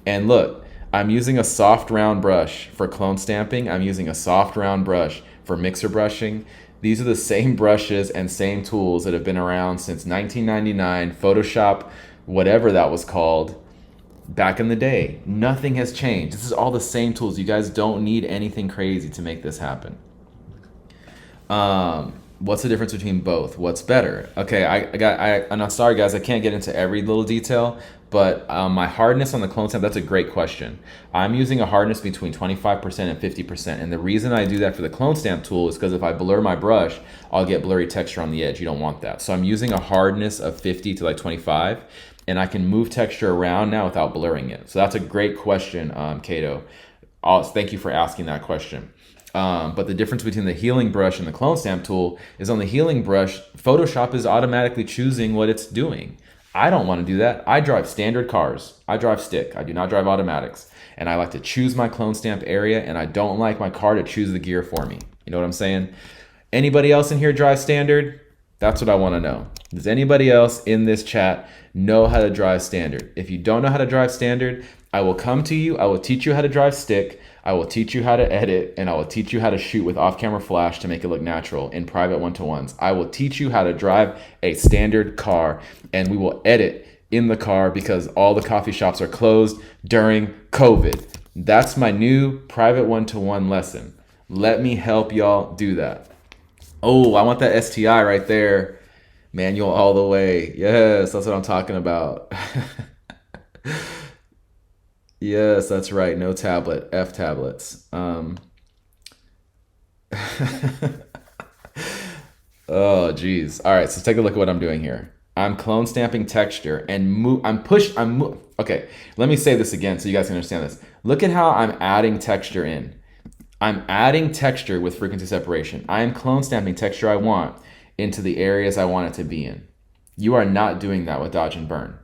And look, I'm using a soft round brush for clone stamping. I'm using a soft round brush for mixer brushing. These are the same brushes and same tools that have been around since 1999, Photoshop, whatever that was called. Back in the day, nothing has changed. This is all the same tools. You guys don't need anything crazy to make this happen. What's the difference between both? What's better? Okay, and I'm sorry guys, I can't get into every little detail, but my hardness on the clone stamp, that's a great question. I'm using a hardness between 25% and 50%, and the reason I do that for the clone stamp tool is because if I blur my brush, I'll get blurry texture on the edge. You don't want that. So I'm using a hardness of 50 to like 25. And I can move texture around now without blurring it. So that's a great question, Kato. Thank you for asking that question. But the difference between the healing brush and the clone stamp tool is on the healing brush, Photoshop is automatically choosing what it's doing. I don't want to do that. I drive standard cars. I drive stick. I do not drive automatics. And I like to choose my clone stamp area, and I don't like my car to choose the gear for me. You know what I'm saying? Anybody else in here drive standard? That's what I want to know. Does anybody else in this chat know how to drive standard? If you don't know how to drive standard, I will come to you. I will teach you how to drive stick. I will teach you how to edit, and I will teach you how to shoot with off-camera flash to make it look natural in private one-to-ones. I will teach you how to drive a standard car, and we will edit in the car because all the coffee shops are closed during COVID. That's my new private one-to-one lesson. Let me help y'all do that. Oh, I want that STI right there. Manual all the way. Yes, that's what I'm talking about. Yes, that's right. No tablet. F tablets. Oh, geez. All right, so take a look at what I'm doing here. I'm clone stamping texture and okay, let me say this again so you guys can understand this. Look at how I'm adding texture in. I'm adding texture with frequency separation. I am clone stamping texture I want into the areas I want it to be in. You are not doing that with dodge and burn.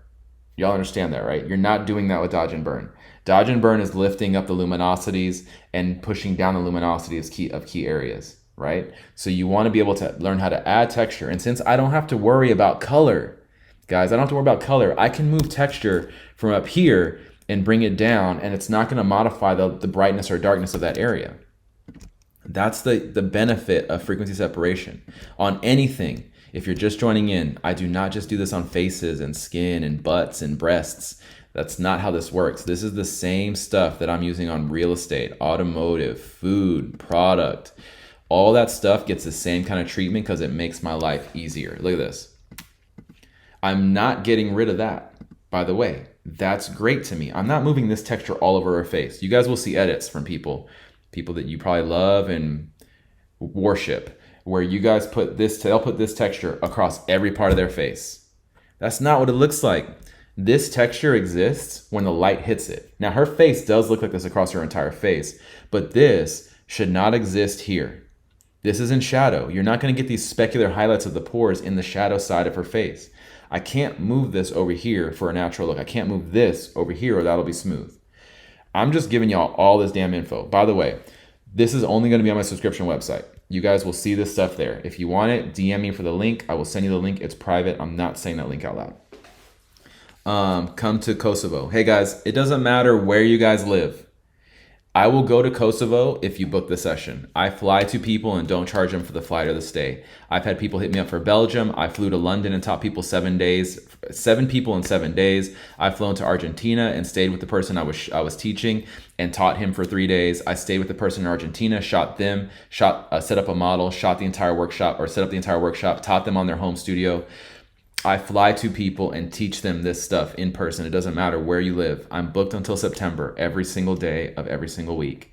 Y'all understand that, right? You're not doing that with dodge and burn. Dodge and burn is lifting up the luminosities and pushing down the luminosity of key areas, right? So you want to be able to learn how to add texture. And since I don't have to worry about color, guys, I don't have to worry about color. I can move texture from up here and bring it down, and it's not going to modify the brightness or darkness of that area. That's the benefit of frequency separation on anything. If you're just joining in, I do not just do this on faces and skin and butts and breasts. That's not how this works. This is the same stuff that I'm using on real estate, automotive, food, product. All that stuff gets the same kind of treatment because it makes my life easier. Look at this. I'm not getting rid of that, by the way. That's great to me. I'm not moving this texture all over her face. You guys will see edits from people that you probably love and worship, where you guys they'll put this texture across every part of their face. That's not what it looks like. This texture exists when the light hits it. Now her face does look like this across her entire face, but this should not exist here. This is in shadow. You're not going to get these specular highlights of the pores in the shadow side of her face. I can't move this over here for a natural look. I can't move this over here or that'll be smooth. I'm just giving y'all all this damn info. By the way, this is only going to be on my subscription website. You guys will see this stuff there. If you want it, DM me for the link. I will send you the link. It's private. I'm not saying that link out loud. Come to Kosovo. Hey guys, it doesn't matter where you guys live. I will go to Kosovo if you book the session. I fly to people and don't charge them for the flight or the stay. I've had people hit me up for Belgium. I flew to London and taught people 7 days, 7 people in 7 days. I've flown to Argentina and stayed with the person I was teaching and taught him for 3 days. I stayed with the person in Argentina, set up a model, set up the entire workshop, taught them on their home studio. I fly to people and teach them this stuff in person. It doesn't matter where you live. I'm booked until September, every single day of every single week.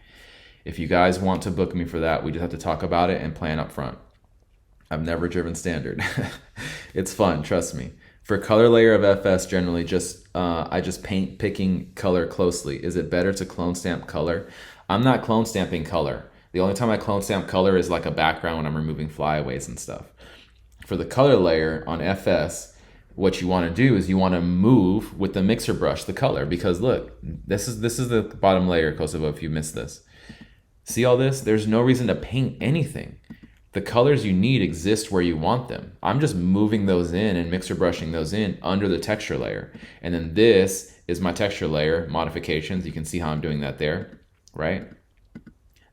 If you guys want to book me for that, we just have to talk about it and plan up front. I've never driven standard. It's fun, trust me. For color layer of FS, generally I just paint picking color closely. Is it better to clone stamp color? I'm not clone stamping color. The only time I clone stamp color is like a background when I'm removing flyaways and stuff. For the color layer on FS, what you want to do is you want to move with the mixer brush the color, because look, this is the bottom layer, Kosovo, if you missed this. See all this? There's no reason to paint anything. The colors you need exist where you want them. I'm just moving those in and mixer brushing those in under the texture layer. And then this is my texture layer modifications. You can see how I'm doing that there, right?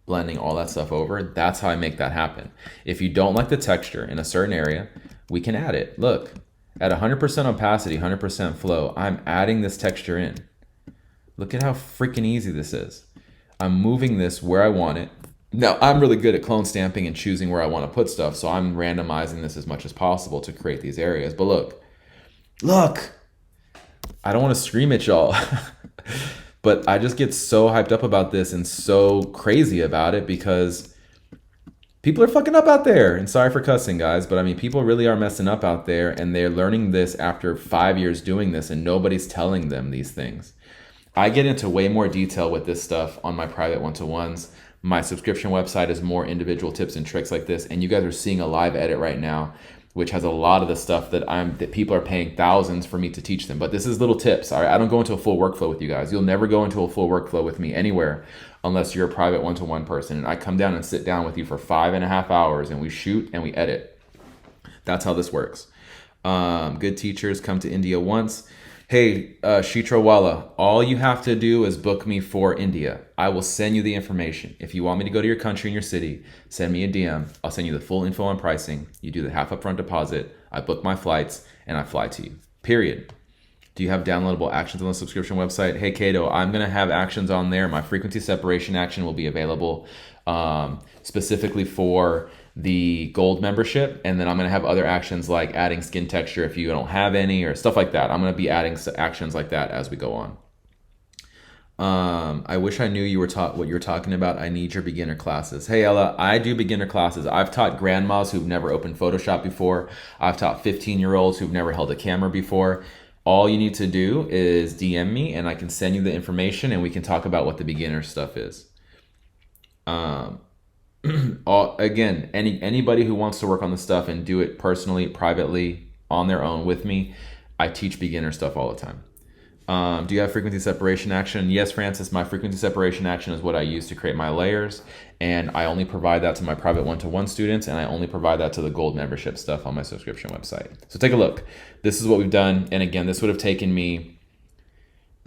Blending all that stuff over. That's how I make that happen. If you don't like the texture in a certain area, we can add it. Look, at 100% opacity, 100% flow, I'm adding this texture in. Look at how freaking easy this is. I'm moving this where I want it. Now, I'm really good at clone stamping and choosing where I want to put stuff, so I'm randomizing this as much as possible to create these areas. But look, I don't want to scream at y'all. But I just get so hyped up about this and so crazy about it because people are fucking up out there. And sorry for cussing, guys, but I mean, people really are messing up out there, and they're learning this after 5 years doing this, and nobody's telling them these things. I get into way more detail with this stuff on my private one-to-ones. My subscription website is more individual tips and tricks like this, and you guys are seeing a live edit right now, which has a lot of the stuff that people are paying thousands for me to teach them. But this is little tips. All right, I don't go into a full workflow with you guys. You'll never go into a full workflow with me anywhere unless you're a private one-to-one person. And I come down and sit down with you for 5.5 hours, and we shoot and we edit. That's how this works. Good teachers come to India once. Hey, Shitrawala, all you have to do is book me for India. I will send you the information. If you want me to go to your country and your city, send me a DM. I'll send you the full info on pricing. You do the half upfront deposit. I book my flights and I fly to you. Period. Do you have downloadable actions on the subscription website? Hey, Kato, I'm going to have actions on there. My frequency separation action will be available specifically for the gold membership, and then I'm going to have other actions like adding skin texture if you don't have any, or stuff like that. I'm going to be adding actions like that as we go on. I wish I knew you were taught what you're talking about. I need your beginner classes. Hey Ella, I do beginner classes. I've taught grandmas who've never opened Photoshop before. I've taught 15-year-olds who've never held a camera before. All you need to do is DM me and I can send you the information and we can talk about what the beginner stuff is. Again, anybody who wants to work on this stuff and do it personally, privately, on their own with me, I teach beginner stuff all the time. Do you have frequency separation action? Yes, Francis, my frequency separation action is what I use to create my layers, and I only provide that to my private one-to-one students, and I only provide that to the gold membership stuff on my subscription website. So take a look. This is what we've done, and again, this would have taken me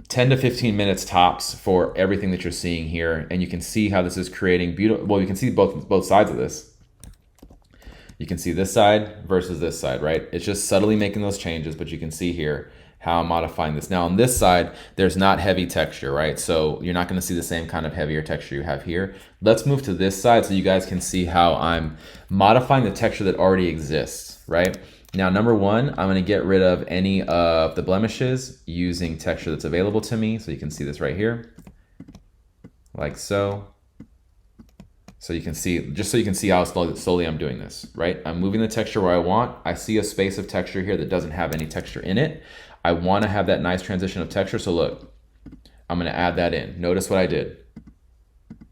10 to 15 minutes tops for everything that you're seeing here, and you can see how this is creating beautiful. Well, you can see both sides of this. You can see this side versus this side, right? It's just subtly making those changes, but you can see here how I'm modifying this. Now on this side, there's not heavy texture, right? So you're not gonna see the same kind of heavier texture you have here. Let's move to this side so you guys can see how I'm modifying the texture that already exists, right? Now, number one, I'm gonna get rid of any of the blemishes using texture that's available to me. So you can see this right here, like so. So you can see, just so you can see how slowly I'm doing this, right? I'm moving the texture where I want. I see a space of texture here that doesn't have any texture in it. I want to have that nice transition of texture. So look, I'm going to add that in. Notice what I did,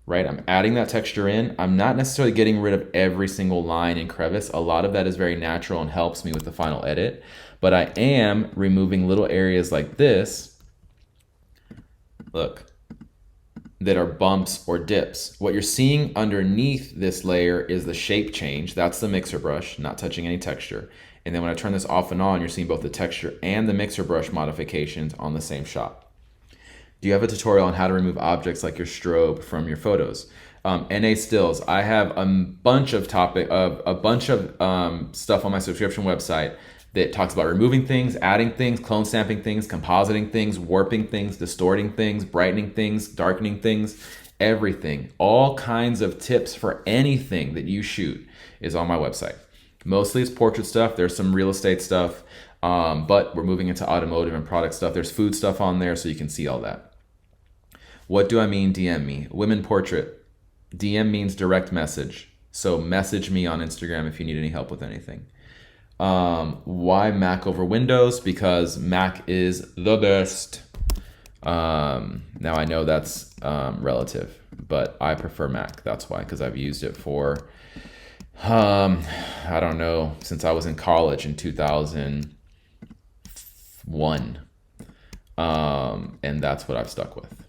right? I'm adding that texture in. I'm not necessarily getting rid of every single line and crevice. A lot of that is very natural and helps me with the final edit, but I am removing little areas like this. Look, that are bumps or dips. What you're seeing underneath this layer is the shape change. That's the mixer brush, not touching any texture. And then when I turn this off and on, you're seeing both the texture and the mixer brush modifications on the same shot. Do you have a tutorial on how to remove objects like your strobe from your photos? NA stills. I have a bunch of stuff on my subscription website that talks about removing things, adding things, clone stamping things, compositing things, warping things, distorting things, brightening things, darkening things, everything. All kinds of tips for anything that you shoot is on my website. Mostly it's portrait stuff. There's some real estate stuff, but we're moving into automotive and product stuff. There's food stuff on there, so you can see all that. What do I mean DM me? Women portrait. DM means direct message. So message me on Instagram if you need any help with anything. Why Mac over Windows? Because Mac is the best. Now I know that's relative, but I prefer Mac. That's why, because I've used it for I don't know, since I was in college in 2001, and that's what I've stuck with.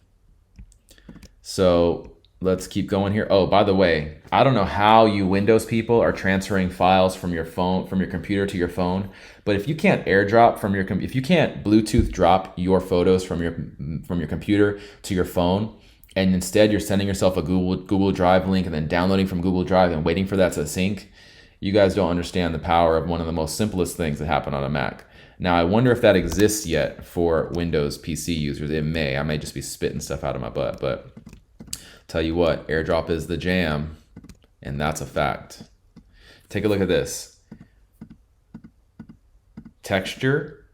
So let's keep going here. Oh, by the way, I don't know how you Windows people are transferring files from your phone, from your computer to your phone, but if you can't AirDrop from your if you can't Bluetooth drop your photos from your computer to your phone, and instead you're sending yourself a Google Drive link and then downloading from Google Drive and waiting for that to sync, you guys don't understand the power of one of the most simplest things that happen on a Mac. Now, I wonder if that exists yet for Windows PC users. It may. I may just be spitting stuff out of my butt, but tell you what, AirDrop is the jam, and that's a fact. Take a look at this. Texture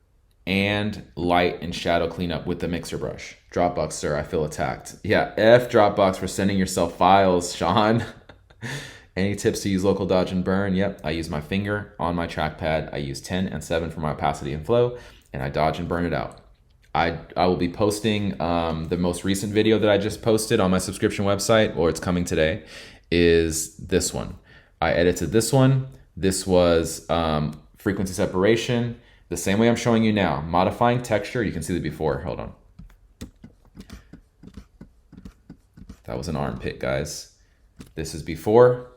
and light and shadow cleanup with the mixer brush. Dropbox, sir, I feel attacked. Yeah, F Dropbox for sending yourself files, Sean. Any tips to use local dodge and burn? Yep, I use my finger on my trackpad. I use 10 and 7 for my opacity and flow, and I dodge and burn it out. I will be posting the most recent video that I just posted on my subscription website, or it's coming today, is this one. I edited this one. This was frequency separation, the same way I'm showing you now. Modifying texture, you can see the before. Hold on. That was an armpit, guys. This is before,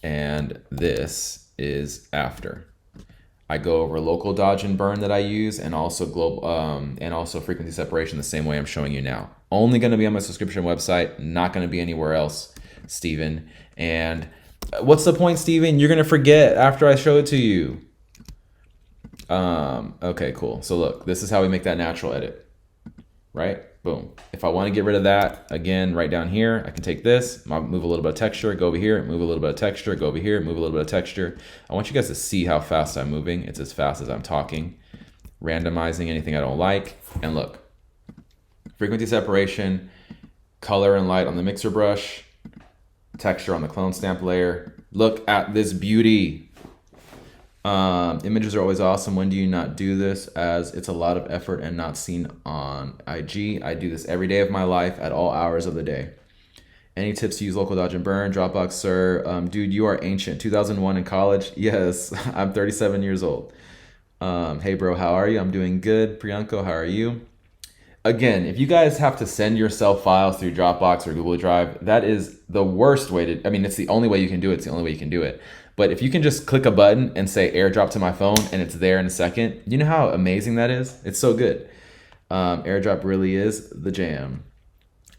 and this is after. I go over local dodge and burn that I use, and also frequency separation the same way I'm showing you now. Only going to be on my subscription website, not going to be anywhere else, Steven. And what's the point, Steven? You're going to forget after I show it to you. Okay, cool. So look, this is how we make that natural edit, right? Boom. If I want to get rid of that, again, right down here, I can take this, move a little bit of texture, go over here, move a little bit of texture, go over here, move a little bit of texture. I want you guys to see how fast I'm moving. It's as fast as I'm talking. Randomizing anything I don't like. And look, frequency separation, color and light on the mixer brush, texture on the clone stamp layer. Look at this beauty. Images are always awesome. When do you not do this, as it's a lot of effort and not seen on IG? I do this every day of my life at all hours of the day. Any tips to use local dodge and burn? Dropbox, sir. Dude, you are ancient. 2001 in college? Yes, I'm 37 years old. Hey bro, how are you? I'm doing good. Priyanko, how are you? Again, if you guys have to send yourself files through Dropbox or Google Drive, that is the worst way to, I mean, it's the only way you can do it. It's the only way you can do it. But if you can just click a button and say AirDrop to my phone and it's there in a second, you know how amazing that is? It's so good. AirDrop really is the jam.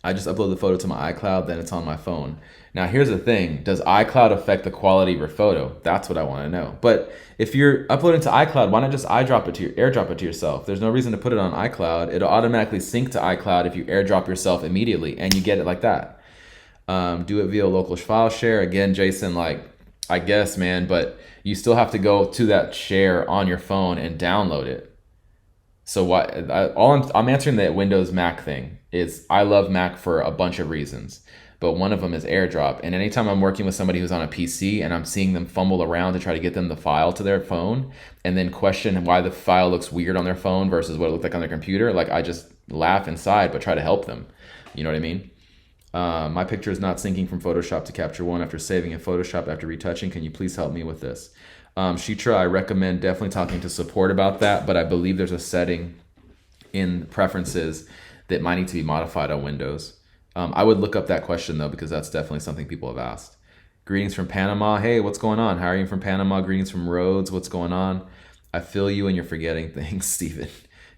I just upload the photo to my iCloud, then it's on my phone. Now, here's the thing. Does iCloud affect the quality of your photo? That's what I want to know. But if you're uploading to iCloud, why not just airdrop it to yourself? There's no reason to put it on iCloud. It'll automatically sync to iCloud if you airdrop yourself immediately, and you get it like that. Do it via local file share. Again, Jason, like, I guess, man, but you still have to go to that share on your phone and download it. So I'm answering the Windows Mac thing is I love Mac for a bunch of reasons, but one of them is AirDrop. And anytime I'm working with somebody who's on a PC and I'm seeing them fumble around to try to get them the file to their phone and then question why the file looks weird on their phone versus what it looked like on their computer, like I just laugh inside, but try to help them. You know what I mean? My picture is not syncing from Photoshop to Capture One after saving in Photoshop after retouching. Can you please help me with this? Shitra, I recommend definitely talking to support about that, but I believe there's a setting in preferences that might need to be modified on Windows. I would look up that question though, because that's definitely something people have asked. Greetings from Panama. Hey, what's going on? How are you from Panama? Greetings from Rhodes. What's going on? I feel you and you're forgetting things, Stephen.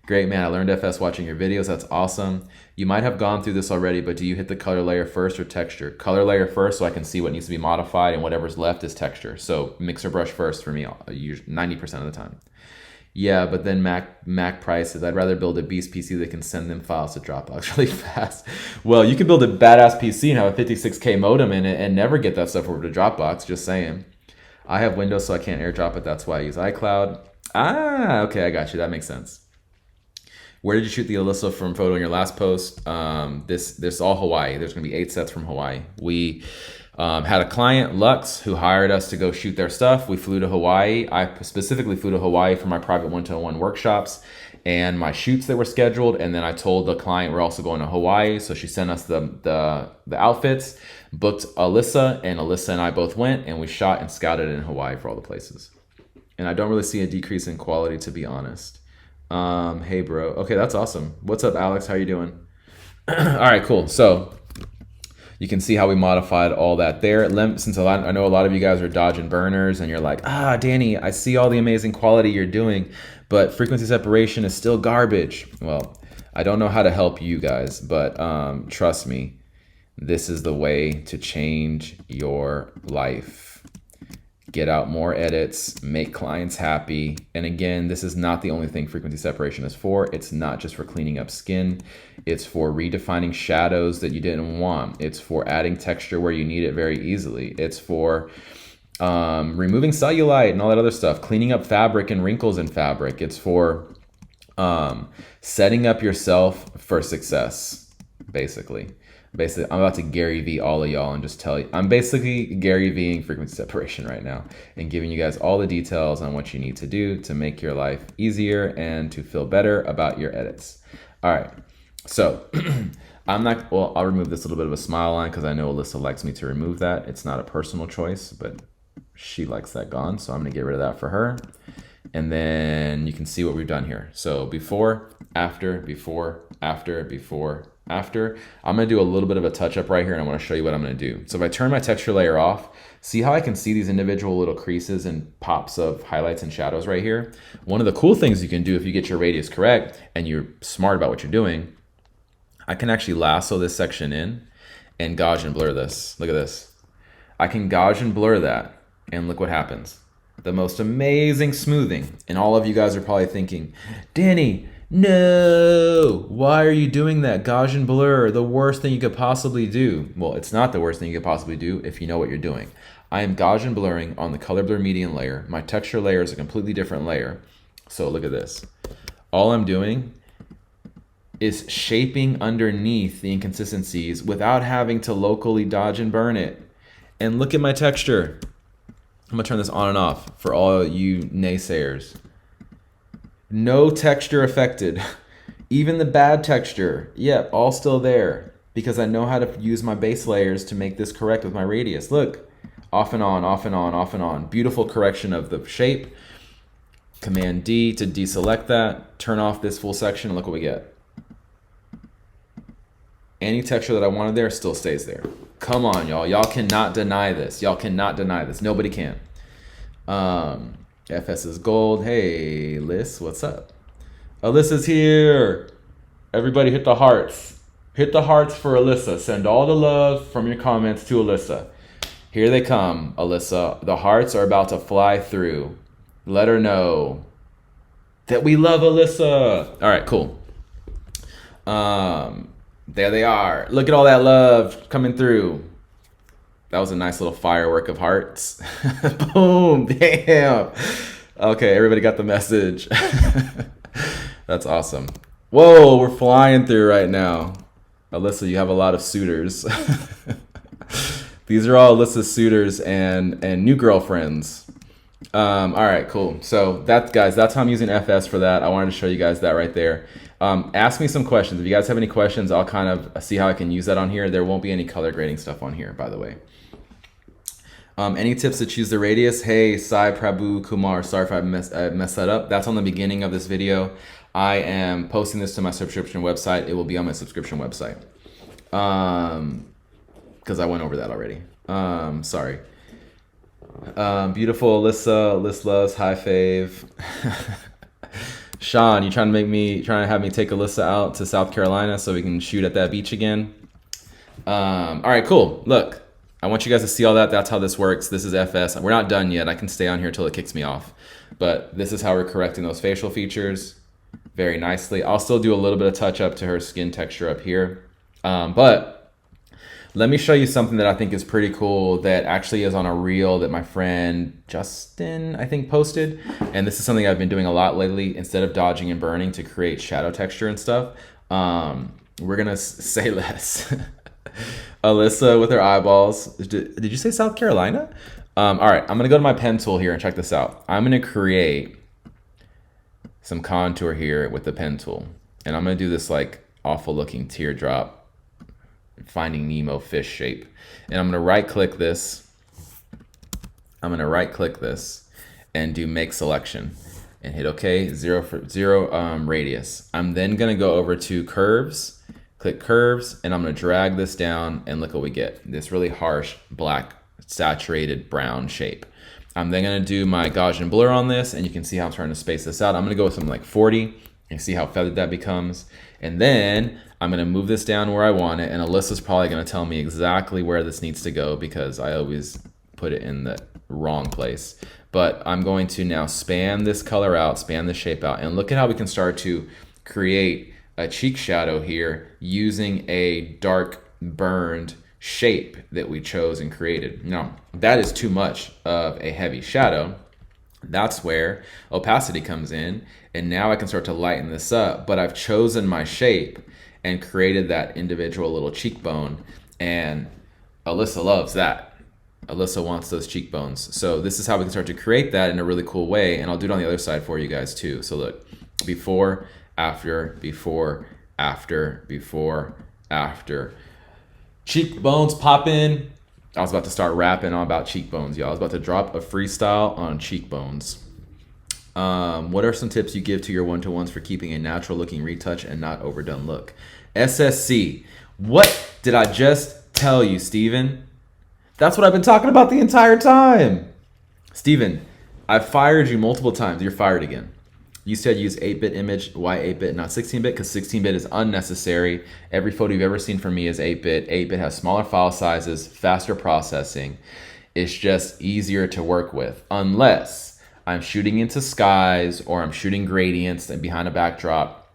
Great, man. I learned FS watching your videos. That's awesome. You might have gone through this already, but do you hit the color layer first or texture? Color layer first so I can see what needs to be modified, and whatever's left is texture. So mixer brush first for me, 90% of the time. Yeah, but then Mac prices. I'd rather build a beast PC that can send them files to Dropbox really fast. Well, you can build a badass PC and have a 56K modem in it and never get that stuff over to Dropbox, just saying. I have Windows, so I can't airdrop it. That's why I use iCloud. Ah, okay, I got you. That makes sense. Where did you shoot the Alyssa from photo in your last post? This all Hawaii. There's going to be 8 sets from Hawaii. We had a client, Lux, who hired us to go shoot their stuff. We flew to Hawaii. I specifically flew to Hawaii for my private one-to-one workshops and my shoots that were scheduled. And then I told the client we're also going to Hawaii. So she sent us the outfits, booked Alyssa, and Alyssa and I both went, and we shot and scouted in Hawaii for all the places. And I don't really see a decrease in quality, to be honest. Hey bro. Okay, that's awesome. What's up, Alex? How you doing? All right, cool. So you can see how we modified all that there. Since I know a lot of you guys are dodging burners and you're like, Danny, I see all the amazing quality you're doing, but frequency separation is still garbage. Well, I don't know how to help you guys, but trust me, this is the way to change your life. Get out more edits, make clients happy. And again, this is not the only thing frequency separation is for. It's not just for cleaning up skin. It's for redefining shadows that you didn't want. It's for adding texture where you need it very easily. It's for removing cellulite and all that other stuff, cleaning up fabric and wrinkles in fabric. It's for setting up yourself for success, basically. Basically, I'm about to Gary V all of y'all and just tell you. I'm basically Gary Ving frequency separation right now and giving you guys all the details on what you need to do to make your life easier and to feel better about your edits. All right, so I'll remove this little bit of a smile line because I know Alyssa likes me to remove that. It's not a personal choice, but she likes that gone, so I'm gonna get rid of that for her. And then you can see what we've done here. So before, after, before, after, before, after. I'm going to do a little bit of a touch up right here, and I want to show you what I'm going to do. So if I turn my texture layer off, see how I can see these individual little creases and pops of highlights and shadows right here? One of the cool things you can do if you get your radius correct and you're smart about what you're doing, I can actually lasso this section in and Gaussian blur this. Look at this. I can Gaussian blur that, and look what happens. The most amazing smoothing. And all of you guys are probably thinking, Danny, no, why are you doing that? Gaussian blur, the worst thing you could possibly do. Well, it's not the worst thing you could possibly do if you know what you're doing. I am Gaussian blurring on the color blur median layer. My texture layer is a completely different layer. So look at this. All I'm doing is shaping underneath the inconsistencies without having to locally dodge and burn it. And look at my texture. I'm gonna turn this on and off for all you naysayers. No texture affected. Even the bad texture, yep, all still there because I know how to use my base layers to make this correct with my radius. Look, off and on, off and on, off and on. Beautiful correction of the shape. Command D to deselect that, turn off this full section, and look what we get. Any texture that I wanted there still stays there. Come on, y'all. Y'all cannot deny this. Y'all cannot deny this. Nobody can. FS is gold. Hey, Liz, what's up? Alyssa's here. Everybody hit the hearts. Hit the hearts for Alyssa. Send all the love from your comments to Alyssa. Here they come, Alyssa. The hearts are about to fly through. Let her know that we love Alyssa. All right, cool. There they are. Look at all that love coming through. That was a nice little firework of hearts. Boom, damn. Okay, everybody got the message. That's awesome. Whoa, we're flying through right now. Alyssa, you have a lot of suitors. These are all Alyssa's suitors and new girlfriends. All right, cool. So that, guys, that's how I'm using FS for that. I wanted to show you guys that right there. Ask me some questions. If you guys have any questions, I'll kind of see how I can use that on here. There won't be any color grading stuff on here, by the way. Any tips to choose the radius? Hey, Sai Prabhu Kumar, sorry if I messed that up. That's on the beginning of this video. I am posting this to my subscription website. It will be on my subscription website. Because I went over that already. Sorry. Beautiful Alyssa. Alyssa loves high fave. Sean, you trying to have me take Alyssa out to South Carolina so we can shoot at that beach again? All right, cool. Look, I want you guys to see all that. That's how this works. This is FS. We're not done yet. I can stay on here till it kicks me off. But this is how we're correcting those facial features very nicely. I'll still do a little bit of touch up to her skin texture up here. But let me show you something that I think is pretty cool that actually is on a reel that my friend Justin, I think, posted. And this is something I've been doing a lot lately. Instead of dodging and burning to create shadow texture and stuff, we're going to say less. Alyssa with her eyeballs. Did you say South Carolina? All right, I'm going to go to my pen tool here and check this out. I'm going to create some contour here with the pen tool. And I'm going to do this like awful looking teardrop Finding Nemo fish shape. And I'm going to right click this. I'm going to right click this and do make selection and hit OK, zero radius. I'm then going to go over to curves, click curves, and I'm going to drag this down and look what we get. This really harsh black saturated brown shape. I'm then going to do my Gaussian blur on this, and you can see how I'm trying to space this out. I'm going to go with something like 40 and see how feathered that becomes. And then I'm going to move this down where I want it, and Alyssa's probably going to tell me exactly where this needs to go because I always put it in the wrong place. But I'm going to now span this color out, span this shape out, and look at how we can start to create a cheek shadow here using a dark burned shape that we chose and created. Now, that is too much of a heavy shadow. That's where opacity comes in, and now I can start to lighten this up, but I've chosen my shape and created that individual little cheekbone, and Alyssa loves that. Alyssa wants those cheekbones. So this is how we can start to create that in a really cool way, and I'll do it on the other side for you guys too. So look, before, after, before, after, before, after. Cheekbones popping. I was about to start rapping on about cheekbones, y'all. I was about to drop a freestyle on cheekbones. What are some tips you give to your one-to-ones for keeping a natural looking retouch and not overdone look? SSC. What did I just tell you, Steven? That's what I've been talking about the entire time. Steven, I've fired you multiple times. You're fired again. You said use 8-bit image. Why 8-bit, not 16-bit? Because 16-bit is unnecessary. Every photo you've ever seen from me is 8-bit. 8-bit has smaller file sizes, faster processing. It's just easier to work with. Unless I'm shooting into skies or I'm shooting gradients and behind a backdrop,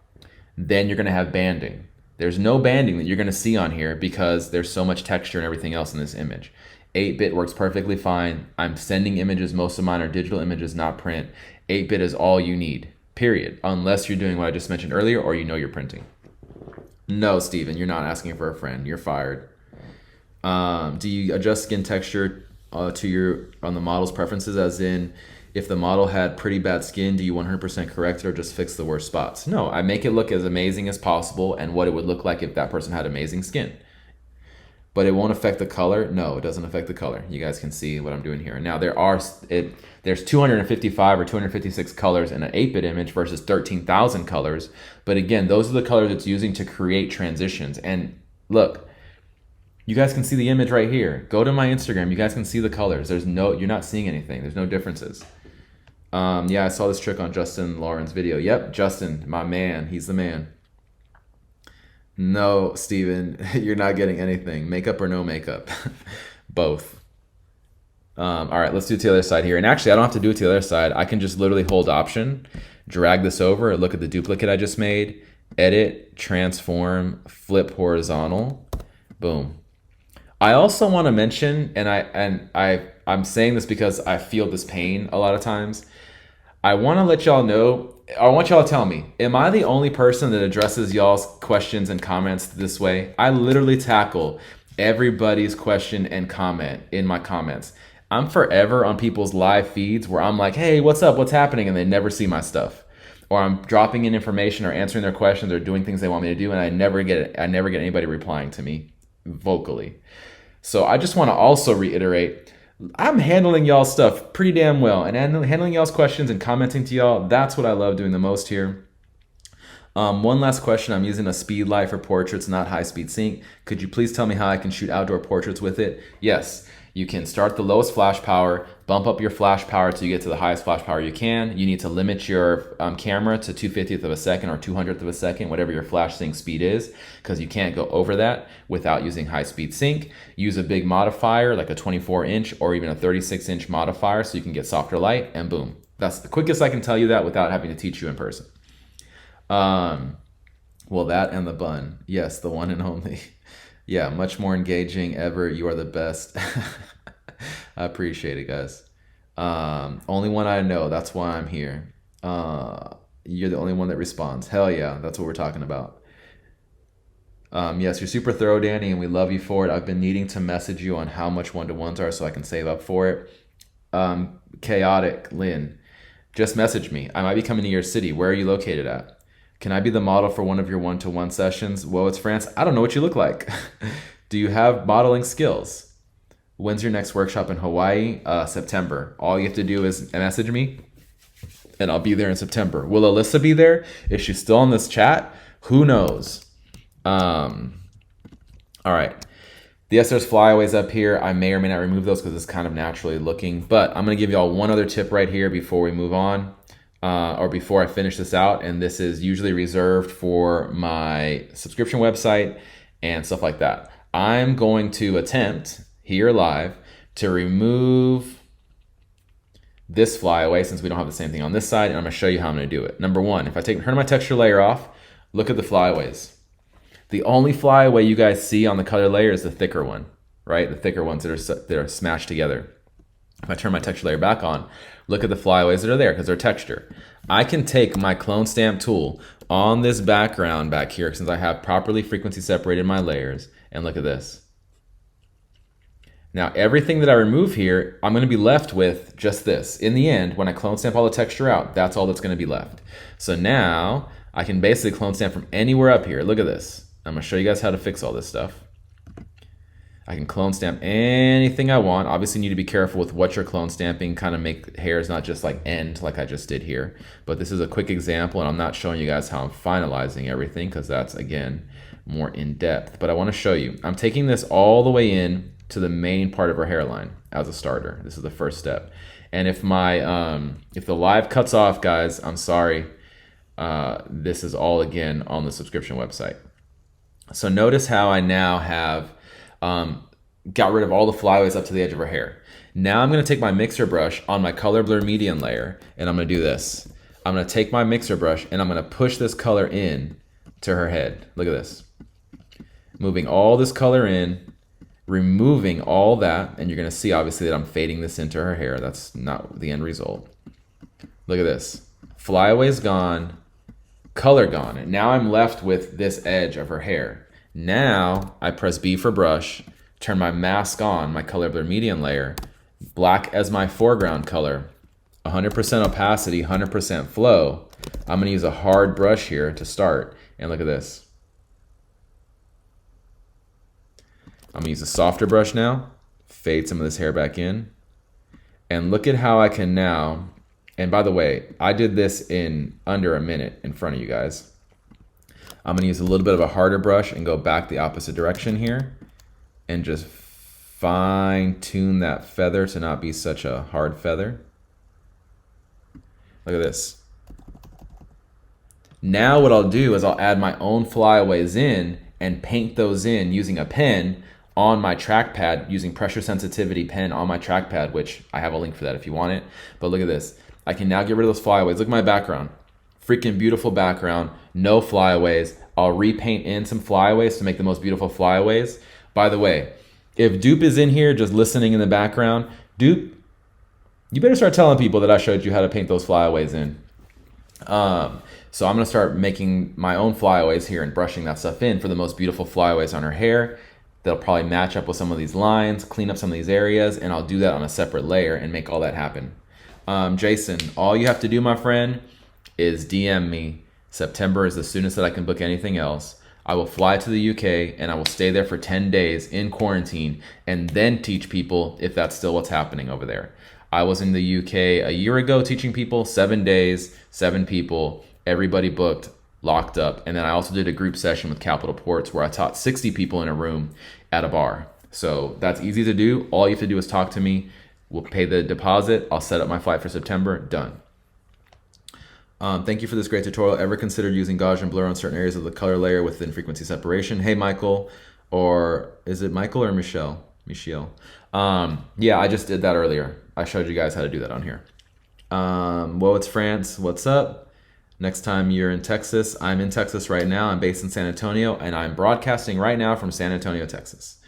then you're going to have banding. There's no banding that you're going to see on here because there's so much texture and everything else in this image. 8-bit works perfectly fine. I'm sending images. Most of mine are digital images, not print. 8-bit is all you need. Period. Unless you're doing what I just mentioned earlier or you know you're printing. No, Steven, you're not asking for a friend. You're fired. Do you adjust skin texture on the model's preferences? As in, if the model had pretty bad skin, do you 100% correct it or just fix the worst spots? No, I make it look as amazing as possible and what it would look like if that person had amazing skin. But it won't affect the color? No, it doesn't affect the color. You guys can see what I'm doing here. Now, there's 255 or 256 colors in an 8-bit image versus 13,000 colors. But again, those are the colors it's using to create transitions. And look, you guys can see the image right here. Go to my Instagram. You guys can see the colors. You're not seeing anything. There's no differences. Yeah, I saw this trick on Justin Lauren's video. Yep, Justin, my man. He's the man. No, Steven, you're not getting anything. Makeup or no makeup? Both. All right, let's do it to the other side here. And actually, I don't have to do it to the other side. I can just literally hold Option, drag this over, look at the duplicate I just made, edit, transform, flip horizontal, boom. I also want to mention, I'm saying this because I feel this pain a lot of times. I want to let y'all know, I want y'all to tell me, am I the only person that addresses y'all's questions and comments this way? I literally tackle everybody's question and comment in my comments. I'm forever on people's live feeds where I'm like, hey, what's up? What's happening? And they never see my stuff. Or I'm dropping in information or answering their questions or doing things they want me to do, and I never get anybody replying to me vocally. So I just want to also reiterate, I'm handling y'all's stuff pretty damn well, and handling y'all's questions and commenting to y'all, that's what I love doing the most here. One last question. I'm using a speed light for portraits, not high speed sync. Could you please tell me how I can shoot outdoor portraits with it? Yes, you can start the lowest flash power, bump up your flash power till you get to the highest flash power you can. You need to limit your camera to 2/50th of a second or 200th of a second, whatever your flash sync speed is, because you can't go over that without using high speed sync. Use a big modifier like a 24-inch or even a 36-inch modifier so you can get softer light, and boom. That's the quickest I can tell you that without having to teach you in person. Well, that and the bun. Yes, the one and only. Yeah, much more engaging ever. You are the best. I appreciate it, guys. Only one I know. That's why I'm here. You're the only one that responds. Hell yeah, that's what we're talking about. Yes, you're super thorough, Danny, and we love you for it. I've been needing to message you on how much one-to-ones are so I can save up for it. Chaotic, Lynn. Just message me. I might be coming to your city. Where are you located at? Can I be the model for one of your one-to-one sessions? Well, it's France. I don't know what you look like. Do you have modeling skills? When's your next workshop in Hawaii? September. All you have to do is message me, and I'll be there in September. Will Alyssa be there? Is she still in this chat? Who knows? All right. Yes, there's flyaways up here. I may or may not remove those because it's kind of naturally looking. But I'm going to give y'all one other tip right here before we move on. Or before I finish this out, and this is usually reserved for my subscription website and stuff like that. I'm going to attempt here live to remove this flyaway since we don't have the same thing on this side, and I'm going to show you how I'm going to do it. Number one, if I turn my texture layer off, look at the flyaways. The only flyaway you guys see on the color layer is the thicker one, right? The thicker ones that are smashed together. If I turn my texture layer back on, look at the flyaways that are there because they're texture. I can take my clone stamp tool on this background back here since I have properly frequency separated my layers, and look at this. Now everything that I remove here, I'm going to be left with just this. In the end, when I clone stamp all the texture out, that's all that's going to be left. So now I can basically clone stamp from anywhere up here. Look at this. I'm going to show you guys how to fix all this stuff. I can clone stamp anything I want. Obviously, you need to be careful with what you're clone stamping, kind of make hairs not just like end like I just did here. But this is a quick example, and I'm not showing you guys how I'm finalizing everything because that's, again, more in depth. But I want to show you. I'm taking this all the way in to the main part of our hairline as a starter. This is the first step. And if my if the live cuts off, guys, I'm sorry. This is all, again, on the subscription website. So notice how I now have got rid of all the flyaways up to the edge of her hair. Now I'm going to take my mixer brush on my color blur median layer, and I'm going to do this. I'm going to take my mixer brush and I'm going to push this color in to her head. Look at this. Moving all this color in, removing all that, and you're going to see obviously that I'm fading this into her hair. That's not the end result. Look at this. Flyaway's gone, color gone. And now I'm left with this edge of her hair. Now I press B for brush, turn my mask on, my color blur median layer, black as my foreground color, 100% opacity, 100% flow. I'm going to use a hard brush here to start, and look at this. I'm going to use a softer brush now, fade some of this hair back in, and look at how I can now, and by the way, I did this in under a minute in front of you guys. I'm going to use a little bit of a harder brush and go back the opposite direction here and just fine tune that feather to not be such a hard feather. Look at this. Now what I'll do is I'll add my own flyaways in and paint those in using a pen on my trackpad, using pressure sensitivity pen on my trackpad, which I have a link for that if you want it. But look at this. I can now get rid of those flyaways. Look at my background. Freaking beautiful background. No flyaways. I'll repaint in some flyaways to make the most beautiful flyaways. By the way, if Dupe is in here just listening in the background, Dupe, you better start telling people that I showed you how to paint those flyaways in. So I'm gonna start making my own flyaways here and brushing that stuff in for the most beautiful flyaways on her hair. They'll probably match up with some of these lines, clean up some of these areas, and I'll do that on a separate layer and make all that happen. Jason, all you have to do, my friend, is DM me. September is the soonest that I can book anything else. I will fly to the UK and I will stay there for 10 days in quarantine and then teach people if that's still what's happening over there. I was in the UK a year ago teaching people, 7 days, 7 people, everybody booked, locked up. And then I also did a group session with Capital Ports where I taught 60 people in a room at a bar. So that's easy to do. All you have to do is talk to me. We'll pay the deposit. I'll set up my flight for September. Done. Thank you for this great tutorial. Ever considered using gauge and blur on certain areas of the color layer within frequency separation? Hey, Michael, or is it Michael or Michelle? Michelle. Yeah, I just did that earlier. I showed you guys how to do that on here. Whoa, it's France. What's up? Next time you're in Texas, I'm in Texas right now. I'm based in San Antonio, and I'm broadcasting right now from San Antonio, Texas.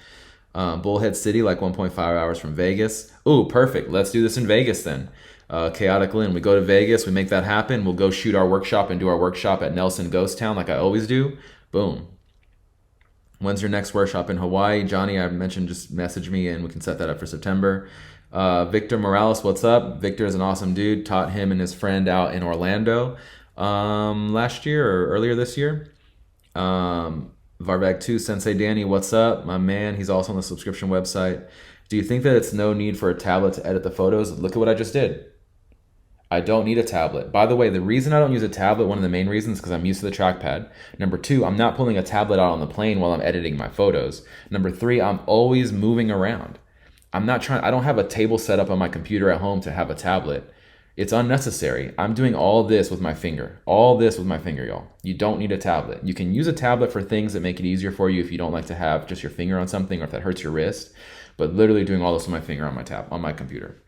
Bullhead City, like 1.5 hours from Vegas. Ooh, perfect. Let's do this in Vegas then. Chaotic Lynn, we go to Vegas, we make that happen. We'll go shoot our workshop and do our workshop at Nelson Ghost Town like I always do. Boom. When's your next workshop in Hawaii? Johnny, I mentioned, just message me and we can set that up for September. Victor Morales, what's up? Victor is an awesome dude. Taught him and his friend out in Orlando last year or earlier this year. Varvag 2, Sensei Danny, what's up? My man, he's also on the subscription website. Do you think that it's no need for a tablet to edit the photos? Look at what I just did. I don't need a tablet. By the way, the reason I don't use a tablet, one of the main reasons, is because I'm used to the trackpad. Number 2, I'm not pulling a tablet out on the plane while I'm editing my photos. Number 3, I'm always moving around. I don't have a table set up on my computer at home to have a tablet. It's unnecessary. I'm doing all this with my finger. All this with my finger, y'all. You don't need a tablet. You can use a tablet for things that make it easier for you if you don't like to have just your finger on something or if that hurts your wrist. But literally doing all this with my finger on my computer.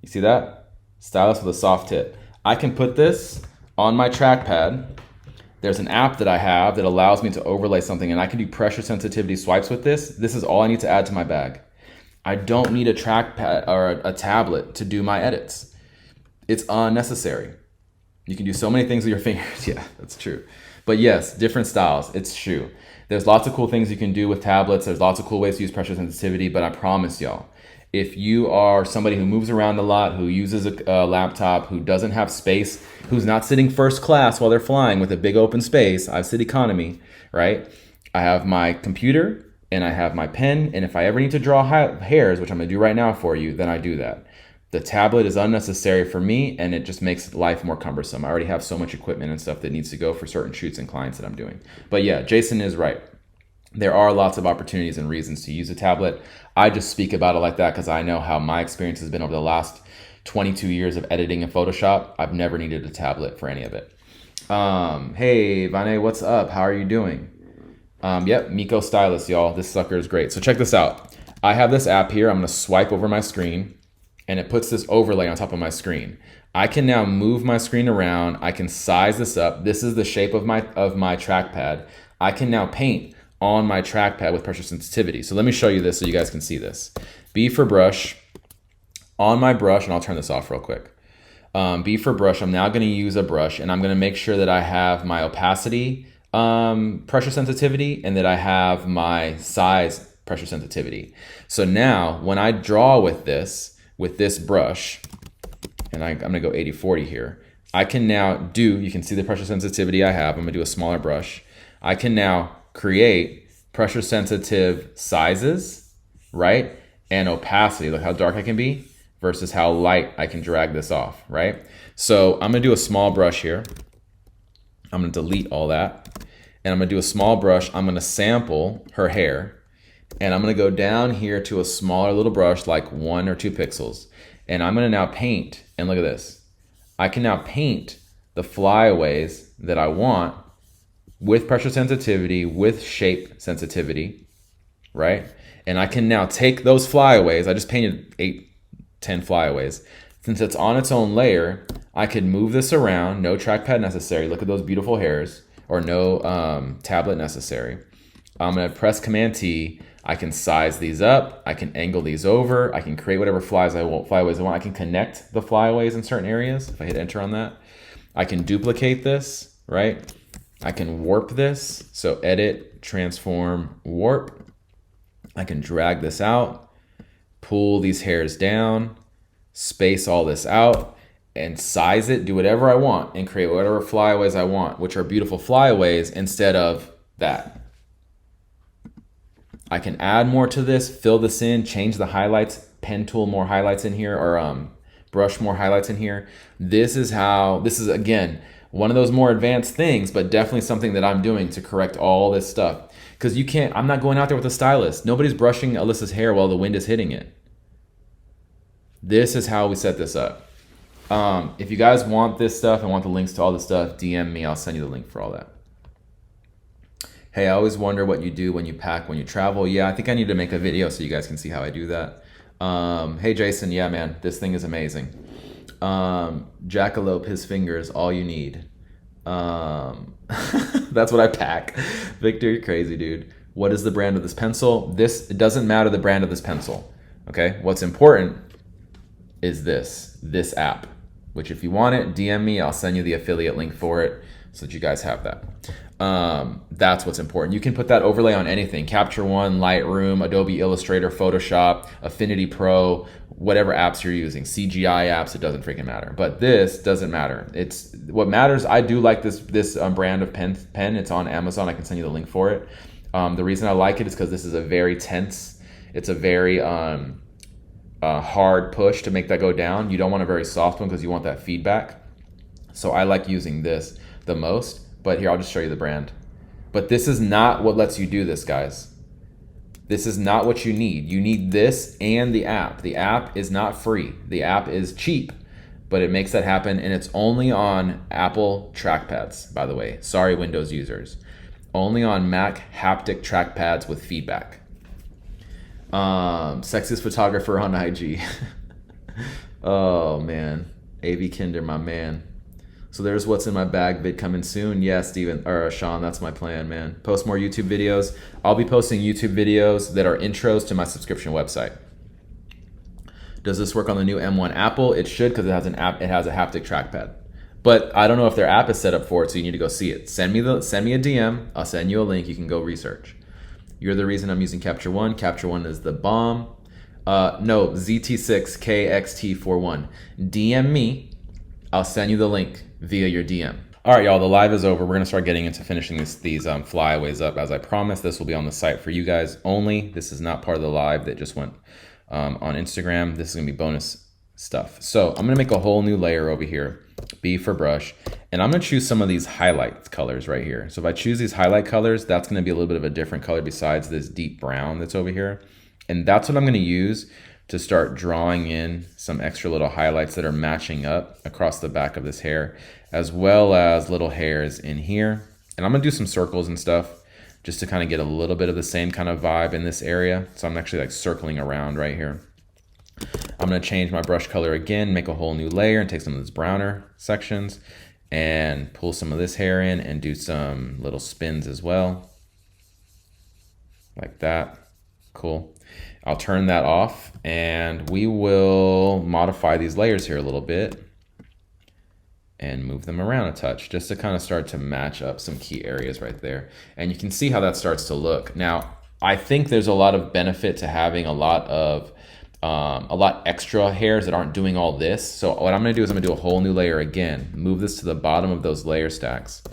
You see that? Stylus with a soft tip. I can put this on my trackpad. There's an app that I have that allows me to overlay something, and I can do pressure sensitivity swipes with this. This is all I need to add to my bag. I don't need a trackpad or a tablet to do my edits. It's unnecessary. You can do so many things with your fingers. Yeah, that's true. But yes, different styles. It's true. There's lots of cool things you can do with tablets. There's lots of cool ways to use pressure sensitivity, but I promise y'all, if you are somebody who moves around a lot, who uses a laptop, who doesn't have space, who's not sitting first class while they're flying with a big open space, I sit economy, right? I have my computer and I have my pen, and if I ever need to draw hairs, which I'm gonna do right now for you, then I do that. The tablet is unnecessary for me, and it just makes life more cumbersome. I already have so much equipment and stuff that needs to go for certain shoots and clients that I'm doing. But yeah, Jason is right. There are lots of opportunities and reasons to use a tablet. I just speak about it like that because I know how my experience has been over the last 22 years of editing in Photoshop. I've never needed a tablet for any of it. Hey, Vane, what's up? How are you doing? Yep, Miko Stylus, y'all. This sucker is great. So check this out. I have this app here. I'm going to swipe over my screen, and it puts this overlay on top of my screen. I can now move my screen around. I can size this up. This is the shape of my trackpad. I can now paint on my trackpad with pressure sensitivity. So let me show you this so you guys can see this. B for brush. On my brush, and I'll turn this off real quick. B for brush, I'm now gonna use a brush, and I'm gonna make sure that I have my opacity pressure sensitivity and that I have my size pressure sensitivity. So now when I draw with this brush, and I'm gonna go 80-40 here, I can now you can see the pressure sensitivity I have. I'm gonna do a smaller brush. I can now create pressure sensitive sizes, right? And opacity, look how dark I can be versus how light I can drag this off, right? So I'm gonna do a small brush here. I'm gonna delete all that. And I'm gonna do a small brush. I'm gonna sample her hair. And I'm gonna go down here to a smaller little brush, like 1 or 2 pixels. And I'm gonna now paint, and look at this. I can now paint the flyaways that I want with pressure sensitivity, with shape sensitivity, right? And I can now take those flyaways. I just painted 8, 10 flyaways. Since it's on its own layer, I can move this around, no trackpad necessary. Look at those beautiful hairs, or no tablet necessary. I'm gonna press Command T. I can size these up. I can angle these over. I can create whatever flyaways I want. I can connect the flyaways in certain areas. If I hit enter on that, I can duplicate this, right? I can warp this. So edit, transform, warp. I can drag this out, pull these hairs down, space all this out, and size it, do whatever I want, and create whatever flyaways I want, which are beautiful flyaways instead of that. I can add more to this, fill this in, change the highlights, pen tool more highlights in here, or brush more highlights in here. This is again, one of those more advanced things, but definitely something that I'm doing to correct all this stuff. Because I'm not going out there with a stylist. Nobody's brushing Alyssa's hair while the wind is hitting it. This is how we set this up. If you guys want this stuff and want the links to all this stuff, DM me, I'll send you the link for all that. Hey, I always wonder what you do when you pack, when you travel. Yeah, I think I need to make a video so you guys can see how I do that. Hey, Jason, yeah, man, this thing is amazing. Jackalope, his fingers, all you need. That's what I pack. Victor, you're crazy, dude. What is the brand of this pencil? It doesn't matter the brand of this pencil, okay? What's important is this app, which if you want it, DM me, I'll send you the affiliate link for it so that you guys have that. That's what's important. You can put that overlay on anything. Capture One, Lightroom, Adobe Illustrator, Photoshop, Affinity Pro, whatever apps you're using, CGI apps, it doesn't freaking matter. But this doesn't matter. It's what matters. I do like this brand of pen. It's on Amazon. I can send you the link for it. The reason I like it is because this is a very tense, it's a very hard push to make that go down. You don't want a very soft one because you want that feedback. So I like using this the most. But here, I'll just show you the brand. But this is not what lets you do this, guys. This is not what you need. You need this and the app. The app is not free. The app is cheap, but it makes that happen, and it's only on Apple trackpads, by the way. Sorry, Windows users. Only on Mac haptic trackpads with feedback. Sexiest photographer on IG. Oh, man. AV Kinder, my man. So there's what's in my bag vid coming soon. Yeah, Sean, that's my plan, man. Post more YouTube videos. I'll be posting YouTube videos that are intros to my subscription website. Does this work on the new M1 Apple? It should, because it has an app. It has a haptic trackpad. But I don't know if their app is set up for it, so you need to go see it. Send me a DM. I'll send you a link. You can go research. You're the reason I'm using Capture One. Capture One is the bomb. No, ZT6KXT41. DM me. I'll send you the link via your DM. All right, y'all, the live is over. We're gonna start getting into finishing these flyaways up. As I promised, this will be on the site for you guys only. This is not part of the live that just went on Instagram. This is gonna be bonus stuff. So I'm gonna make a whole new layer over here, B for brush, and I'm gonna choose some of these highlight colors right here. So if I choose these highlight colors, that's gonna be a little bit of a different color besides this deep brown that's over here. And that's what I'm gonna use to start drawing in some extra little highlights that are matching up across the back of this hair, as well as little hairs in here. And I'm gonna do some circles and stuff just to kind of get a little bit of the same kind of vibe in this area. So I'm actually like circling around right here. I'm gonna change my brush color again, make a whole new layer and take some of those browner sections and pull some of this hair in and do some little spins as well. Like that, cool. I'll turn that off and we will modify these layers here a little bit and move them around a touch just to kind of start to match up some key areas right there. And you can see how that starts to look. Now, I think there's a lot of benefit to having a lot extra hairs that aren't doing all this. So what I'm gonna do is I'm gonna do a whole new layer again, move this to the bottom of those layer stacks.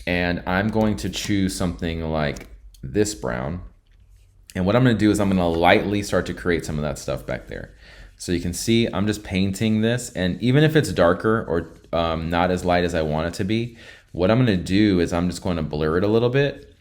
And I'm going to choose something like this brown. And what I'm gonna do is I'm gonna lightly start to create some of that stuff back there. So you can see I'm just painting this, and even if it's darker or not as light as I want it to be, what I'm gonna do is I'm just going to blur it a little bit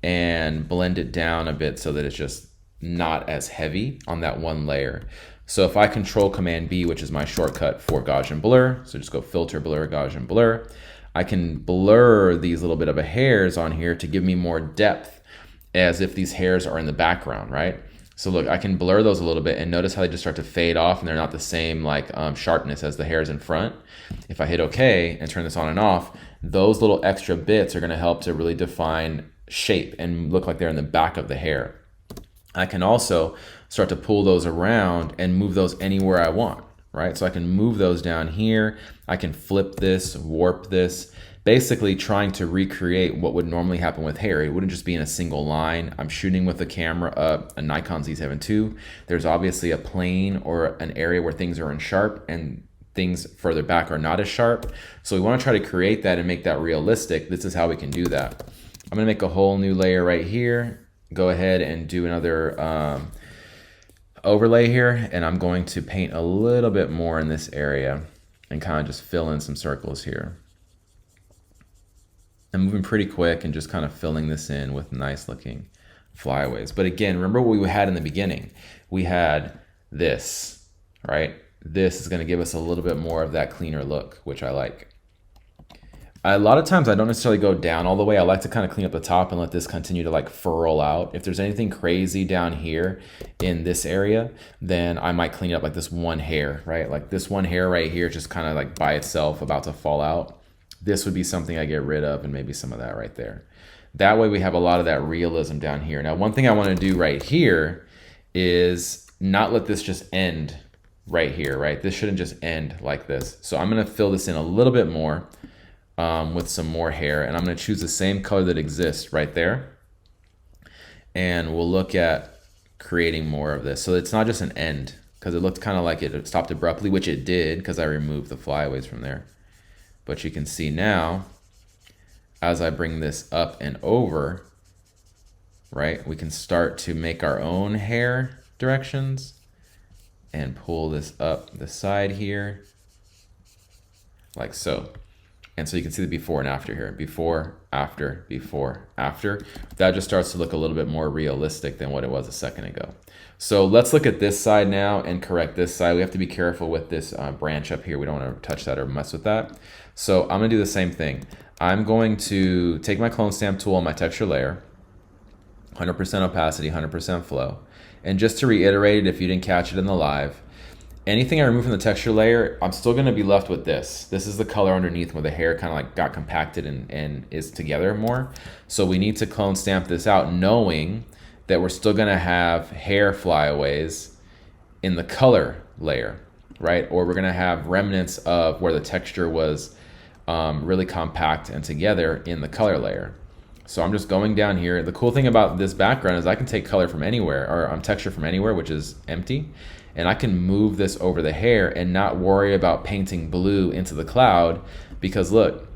and blend it down a bit so that it's just not as heavy on that one layer. So if I control Command B, which is my shortcut for Gaussian blur, so just go filter, blur, Gaussian blur, I can blur these little bit of hairs on here to give me more depth, as if these hairs are in the background, right? So look, I can blur those a little bit, and notice how they just start to fade off, and they're not the same like sharpness as the hairs in front. If I hit OK and turn this on and off, those little extra bits are going to help to really define shape and look like they're in the back of the hair. I can also start to pull those around and move those anywhere I want, right? So I can move those down here. I can flip this, warp this, basically trying to recreate what would normally happen with hair. It wouldn't just be in a single line. I'm shooting with a camera, a Nikon Z7 II. There's obviously a plane or an area where things are in sharp and things further back are not as sharp. So we want to try to create that and make that realistic. This is how we can do that. I'm going to make a whole new layer right here. Go ahead and do another overlay here, and I'm going to paint a little bit more in this area and kind of just fill in some circles here. I'm moving pretty quick and just kind of filling this in with nice looking flyaways. But again, remember what we had in the beginning. We had this, right? This is going to give us a little bit more of that cleaner look, which I like. A lot of times I don't necessarily go down all the way. I like to kind of clean up the top and let this continue to like furl out. If there's anything crazy down here in this area, then I might clean up like this one hair, right? Like this one hair right here, just kind of like by itself about to fall out. This would be something I get rid of, and maybe some of that right there. That way we have a lot of that realism down here. Now, one thing I want to do right here is not let this just end right here, right? This shouldn't just end like this. So I'm going to fill this in a little bit more with some more hair, and I'm going to choose the same color that exists right there. And we'll look at creating more of this. So it's not just an end, because it looked kind of like it stopped abruptly, which it did because I removed the flyaways from there. But you can see now, as I bring this up and over, right, we can start to make our own hair directions and pull this up the side here, like so. And so you can see the before and after here. Before, after, before, after. That just starts to look a little bit more realistic than what it was a second ago. So let's look at this side now and correct this side. We have to be careful with this branch up here. We don't want to touch that or mess with that. So I'm going to do the same thing. I'm going to take my clone stamp tool on my texture layer, 100% opacity, 100% flow. And just to reiterate it, if you didn't catch it in the live, anything I remove from the texture layer, I'm still going to be left with this. This is the color underneath where the hair kind of like got compacted and is together more. So we need to clone stamp this out, knowing that we're still going to have hair flyaways in the color layer, right? Or we're going to have remnants of where the texture was really compact and together in the color layer. So I'm just going down here. The cool thing about this background is I can take color from anywhere, or texture from anywhere, which is empty. And I can move this over the hair and not worry about painting blue into the cloud, because look,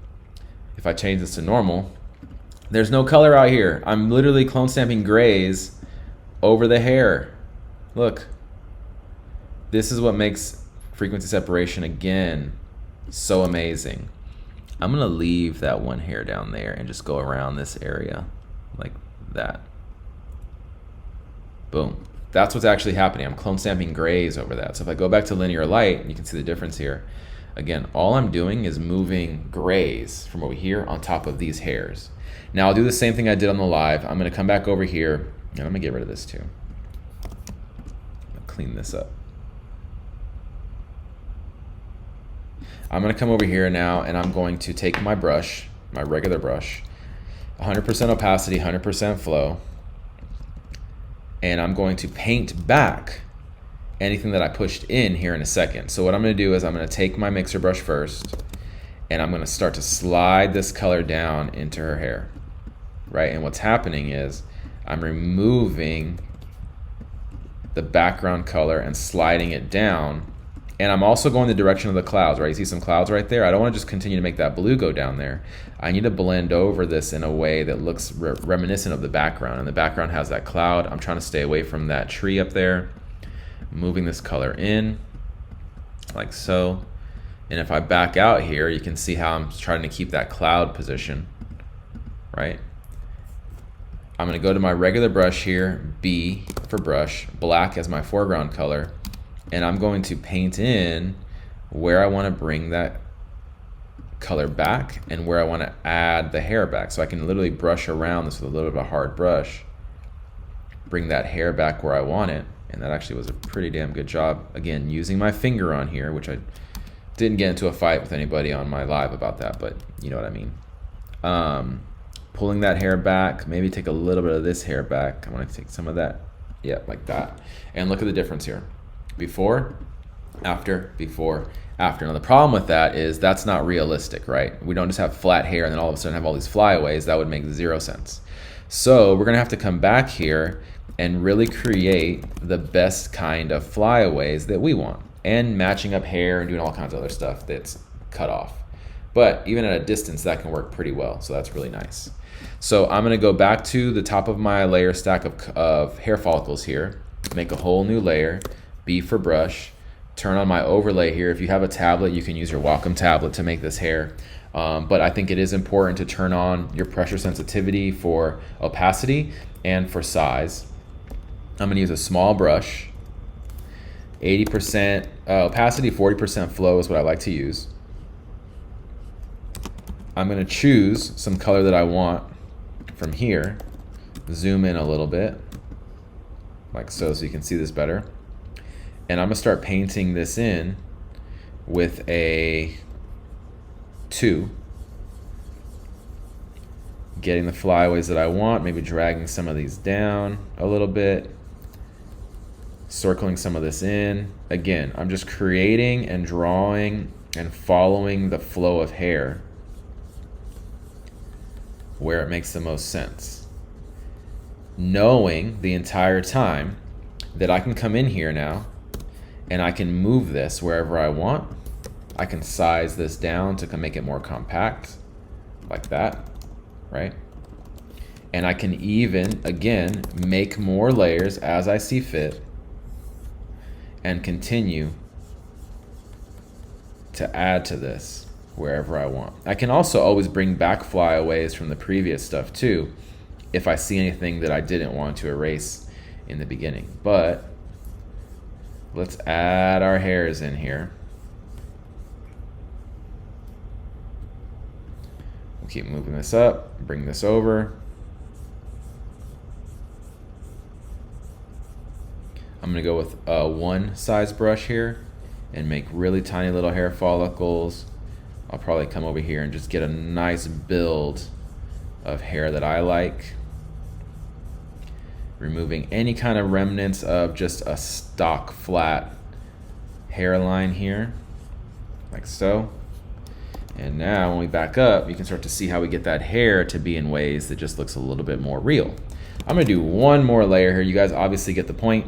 if I change this to normal, there's no color out here. I'm literally clone stamping grays over the hair. Look, this is what makes frequency separation, again, so amazing. I'm gonna leave that one hair down there and just go around this area like that. Boom. That's what's actually happening. I'm clone stamping grays over that. So if I go back to linear light, you can see the difference here. Again, all I'm doing is moving grays from over here on top of these hairs. Now I'll do the same thing I did on the live. I'm gonna come back over here, and I'm gonna get rid of this too. I'll clean this up. I'm gonna come over here now, and I'm going to take my brush, my regular brush, 100% opacity, 100% flow, and I'm going to paint back anything that I pushed in here in a second. So what I'm gonna do is I'm gonna take my mixer brush first, and I'm gonna start to slide this color down into her hair, right? And what's happening is I'm removing the background color and sliding it down. And I'm also going the direction of the clouds, right? You see some clouds right there? I don't want to just continue to make that blue go down there. I need to blend over this in a way that looks reminiscent of the background. And the background has that cloud. I'm trying to stay away from that tree up there. Moving this color in, like so. And if I back out here, you can see how I'm trying to keep that cloud position, right? I'm gonna go to my regular brush here, B for brush, black as my foreground color. And I'm going to paint in where I want to bring that color back and where I want to add the hair back. So I can literally brush around this with a little bit of a hard brush, bring that hair back where I want it. And that actually was a pretty damn good job. Again, using my finger on here, which I didn't get into a fight with anybody on my live about that, but you know what I mean. Pulling that hair back, maybe take a little bit of this hair back. I want to take some of that. Yeah, like that. And look at the difference here. Before, after, before, after. Now the problem with that is that's not realistic, right? We don't just have flat hair and then all of a sudden have all these flyaways. That would make zero sense. So we're gonna have to come back here and really create the best kind of flyaways that we want, and matching up hair and doing all kinds of other stuff that's cut off. But even at a distance, that can work pretty well, so that's really nice. So I'm gonna go back to the top of my layer stack of hair follicles here, make a whole new layer, B for brush, turn on my overlay here. If you have a tablet, you can use your Wacom tablet to make this hair. But I think it is important to turn on your pressure sensitivity for opacity and for size. I'm gonna use a small brush, 80% opacity, 40% flow is what I like to use. I'm gonna choose some color that I want from here, zoom in a little bit, like so you can see this better. And I'm gonna start painting this in with a 2, getting the flyaways that I want, maybe dragging some of these down a little bit, circling some of this in. Again, I'm just creating and drawing and following the flow of hair where it makes the most sense, knowing the entire time that I can come in here now and I can move this wherever I want. I can size this down to make it more compact, like that, right? And I can even, again, make more layers as I see fit and continue to add to this wherever I want. I can also always bring back flyaways from the previous stuff too, if I see anything that I didn't want to erase in the beginning. But let's add our hairs in here. We'll keep moving this up, bring this over. I'm gonna go with a 1 size brush here and make really tiny little hair follicles. I'll probably come over here and just get a nice build of hair that I like. Removing any kind of remnants of just a stock flat hairline here, like so. And now when we back up, you can start to see how we get that hair to be in ways that just looks a little bit more real. I'm gonna do one more layer here. You guys obviously get the point.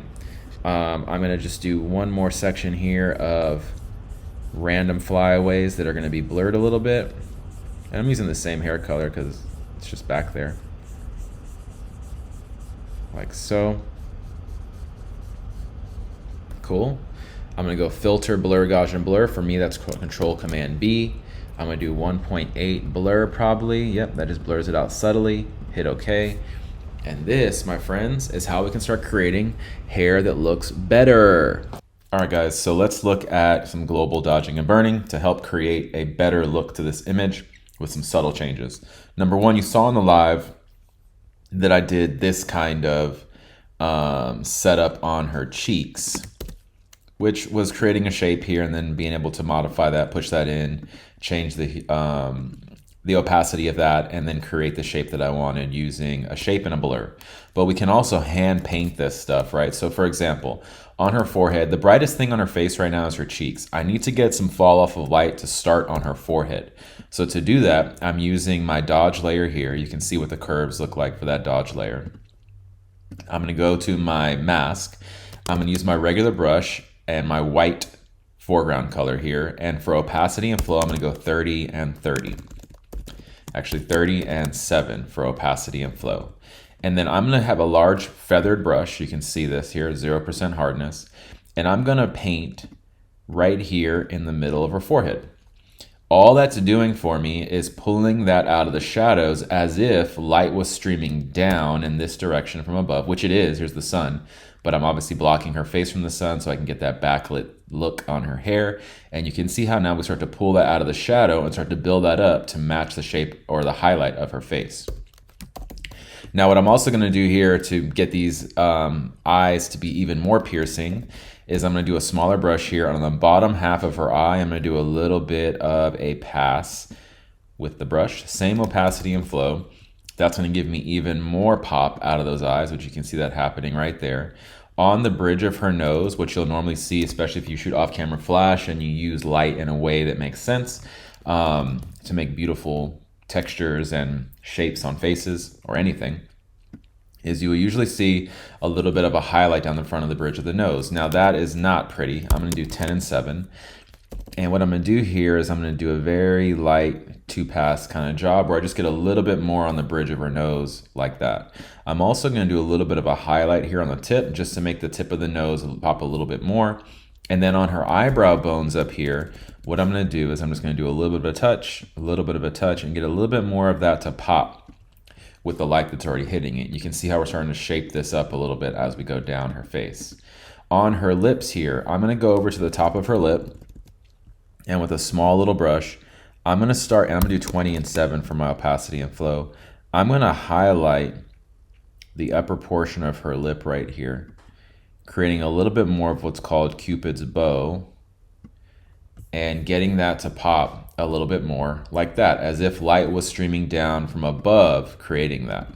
I'm gonna just do one more section here of random flyaways that are gonna be blurred a little bit. And I'm using the same hair color because it's just back there. Like so. Cool. I'm gonna go filter, blur, Gaussian blur. For me, that's Control Command B. I'm gonna do 1.8 blur probably. Yep, that just blurs it out subtly. Hit OK. And this, my friends, is how we can start creating hair that looks better. All right, guys, so let's look at some global dodging and burning to help create a better look to this image with some subtle changes. Number one, you saw in the live that I did this kind of setup on her cheeks, which was creating a shape here and then being able to modify that, push that in, change the opacity of that, and then create the shape that I wanted using a shape and a blur. But we can also hand paint this stuff, right? So for example, on her forehead, the brightest thing on her face right now is her cheeks. I need to get some fall off of light to start on her forehead. So to do that, I'm using my dodge layer here. You can see what the curves look like for that dodge layer. I'm gonna go to my mask. I'm gonna use my regular brush and my white foreground color here. And for opacity and flow, I'm gonna go 30 and 30. Actually 30 and 7 for opacity and flow. And then I'm gonna have a large feathered brush. You can see this here, 0% hardness. And I'm gonna paint right here in the middle of her forehead. All that's doing for me is pulling that out of the shadows as if light was streaming down in this direction from above, which it is. Here's the sun. But I'm obviously blocking her face from the sun so I can get that backlit look on her hair. And you can see how now we start to pull that out of the shadow and start to build that up to match the shape or the highlight of her face. Now, what I'm also going to do here to get these eyes to be even more piercing is I'm going to do a smaller brush here on the bottom half of her eye. I'm going to do a little bit of a pass with the brush, same opacity and flow. That's going to give me even more pop out of those eyes, which you can see that happening right there. On the bridge of her nose, which you'll normally see, especially if you shoot off-camera flash and you use light in a way that makes sense to make beautiful textures and shapes on faces or anything, is you will usually see a little bit of a highlight down the front of the bridge of the nose. Now that is not pretty. I'm going to do 10 and 7. And what I'm going to do here is I'm going to do a very light two-pass kind of job where I just get a little bit more on the bridge of her nose like that. I'm also going to do a little bit of a highlight here on the tip just to make the tip of the nose pop a little bit more. And then on her eyebrow bones up here, what I'm going to do is I'm just going to do a little bit of a touch, and get a little bit more of that to pop with the light that's already hitting it. You can see how we're starting to shape this up a little bit as we go down her face. On her lips here, I'm going to go over to the top of her lip, and with a small little brush, I'm going to start, and I'm going to do 20 and 7 for my opacity and flow. I'm going to highlight the upper portion of her lip right here, creating a little bit more of what's called Cupid's bow, and getting that to pop a little bit more like that, as if light was streaming down from above, creating that.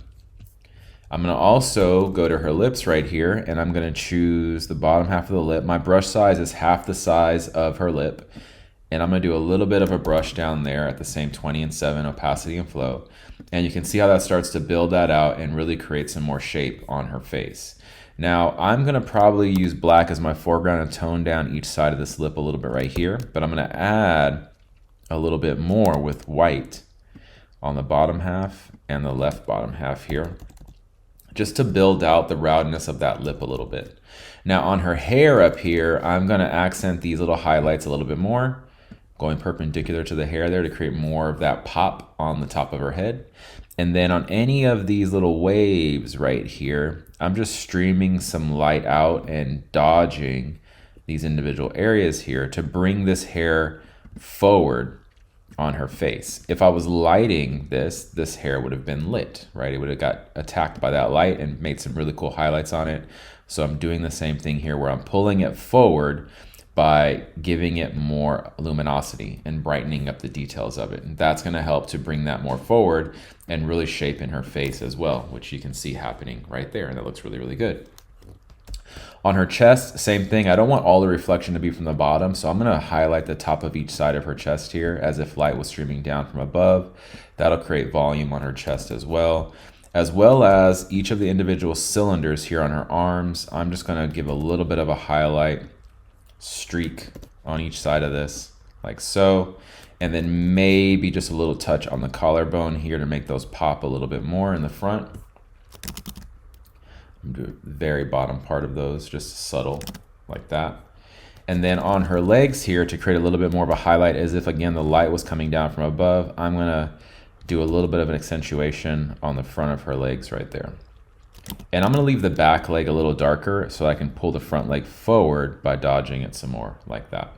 I'm going to also go to her lips right here, and I'm going to choose the bottom half of the lip. My brush size is half the size of her lip, and I'm going to do a little bit of a brush down there at the same 20 and 7 opacity and flow. And you can see how that starts to build that out and really create some more shape on her face. Now, I'm going to probably use black as my foreground and tone down each side of this lip a little bit right here, but I'm going to add a little bit more with white on the bottom half and the left bottom half here, just to build out the roundness of that lip a little bit. Now, on her hair up here, I'm going to accent these little highlights a little bit more, going perpendicular to the hair there to create more of that pop on the top of her head. And then on any of these little waves right here, I'm just streaming some light out and dodging these individual areas here to bring this hair forward on her face. If I was lighting this hair would have been lit, right? It would have got attacked by that light and made some really cool highlights on it. So I'm doing the same thing here where I'm pulling it forward by giving it more luminosity and brightening up the details of it. And that's going to help to bring that more forward and really shape in her face as well, which you can see happening right there. And that looks really, really good. On her chest, same thing. I don't want all the reflection to be from the bottom, so I'm going to highlight the top of each side of her chest here as if light was streaming down from above. That'll create volume on her chest as well as each of the individual cylinders here on her arms. I'm just going to give a little bit of a highlight streak on each side of this, like so, and then maybe just a little touch on the collarbone here to make those pop a little bit more in the front. I'm doing the very bottom part of those, just subtle like that. And then on her legs here, to create a little bit more of a highlight as if again the light was coming down from above, I'm gonna do a little bit of an accentuation on the front of her legs right there. And I'm going to leave the back leg a little darker so I can pull the front leg forward by dodging it some more like that.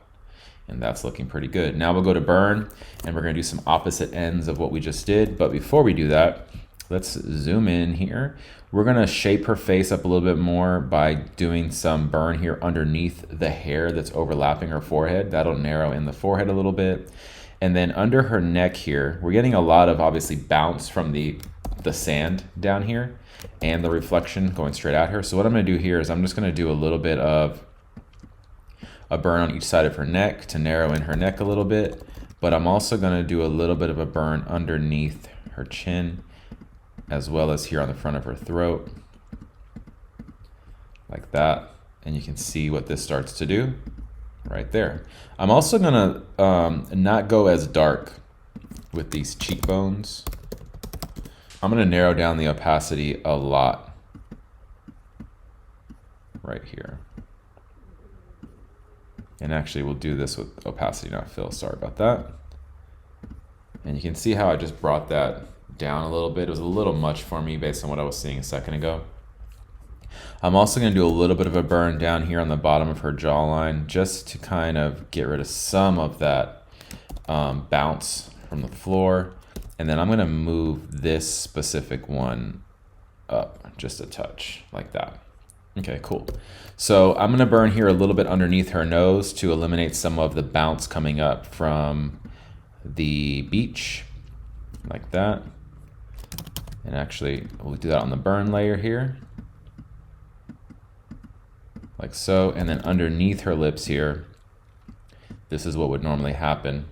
And that's looking pretty good. Now we'll go to burn, and we're going to do some opposite ends of what we just did. But before we do that, let's zoom in here. We're going to shape her face up a little bit more by doing some burn here underneath the hair that's overlapping her forehead. That'll narrow in the forehead a little bit. And then under her neck here, we're getting a lot of obviously bounce from the sand down here and the reflection going straight at her. So what I'm going to do here is I'm just going to do a little bit of a burn on each side of her neck to narrow in her neck a little bit, but I'm also going to do a little bit of a burn underneath her chin as well as here on the front of her throat like that. And you can see what this starts to do right there. I'm also going to not go as dark with these cheekbones. I'm going to narrow down the opacity a lot right here. And actually we'll do this with opacity, not fill. Sorry about that. And you can see how I just brought that down a little bit. It was a little much for me based on what I was seeing a second ago. I'm also going to do a little bit of a burn down here on the bottom of her jawline just to kind of get rid of some of that bounce from the floor. And then I'm going to move this specific one up just a touch like that. Okay, cool. So I'm going to burn here a little bit underneath her nose to eliminate some of the bounce coming up from the beach like that. And actually, we'll do that on the burn layer here. Like so, and then underneath her lips here, this is what would normally happen.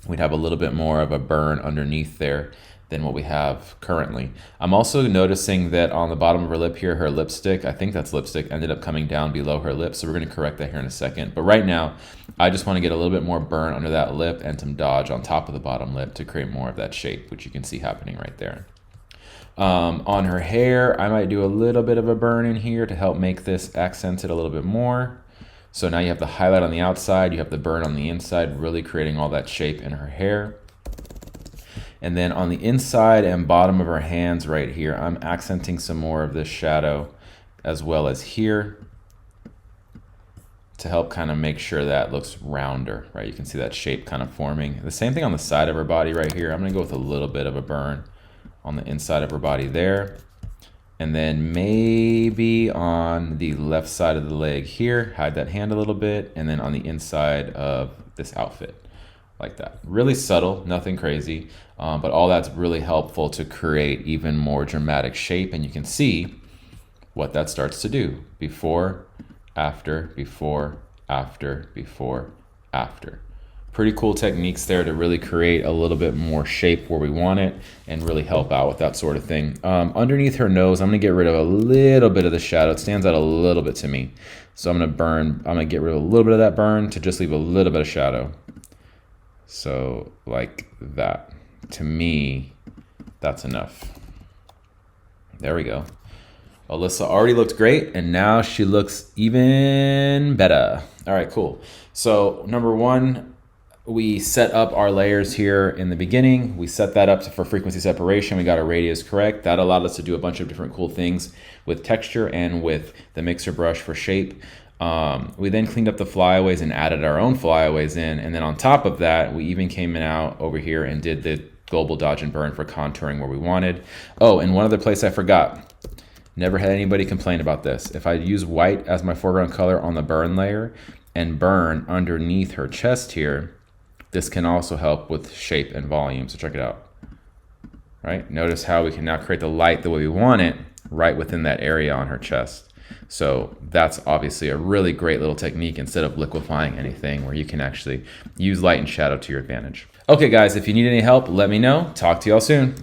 We'd have a little bit more of a burn underneath there than what we have currently. I'm also noticing that on the bottom of her lip here, her lipstick, I think that's lipstick, ended up coming down below her lip, so we're gonna correct that here in a second. But right now, I just wanna get a little bit more burn under that lip and some dodge on top of the bottom lip to create more of that shape, which you can see happening right there. On her hair, I might do a little bit of a burn in here to help make this accented a little bit more. So now you have the highlight on the outside, you have the burn on the inside, really creating all that shape in her hair. And then on the inside and bottom of her hands right here, I'm accenting some more of this shadow as well as here to help kind of make sure that looks rounder, right? You can see that shape kind of forming. The same thing on the side of her body right here. I'm gonna go with a little bit of a burn on the inside of her body there. And then maybe on the left side of the leg here, hide that hand a little bit. And then on the inside of this outfit, like that. Really subtle, nothing crazy, but all that's really helpful to create even more dramatic shape. And you can see what that starts to do. Before, after, before, after, before, after. Pretty cool techniques there to really create a little bit more shape where we want it and really help out with that sort of thing. Underneath her nose, I'm gonna get rid of a little bit of the shadow. It stands out a little bit to me. So I'm gonna get rid of a little bit of that burn to just leave a little bit of shadow. So like that. To me, that's enough. There we go. Alyssa already looked great, and now she looks even better. All right, cool. So number one, we set up our layers here in the beginning. We set that up for frequency separation. We got our radius correct. That allowed us to do a bunch of different cool things with texture and with the mixer brush for shape. We then cleaned up the flyaways and added our own flyaways in. And then on top of that, we even came out over here and did the global dodge and burn for contouring where we wanted. Oh, and one other place I forgot. Never had anybody complain about this. If I use white as my foreground color on the burn layer and burn underneath her chest here, this can also help with shape and volume. So check it out. Right? Notice how we can now create the light the way we want it right within that area on her chest. So that's obviously a really great little technique instead of liquefying anything, where you can actually use light and shadow to your advantage. Okay guys, if you need any help, let me know. Talk to y'all soon.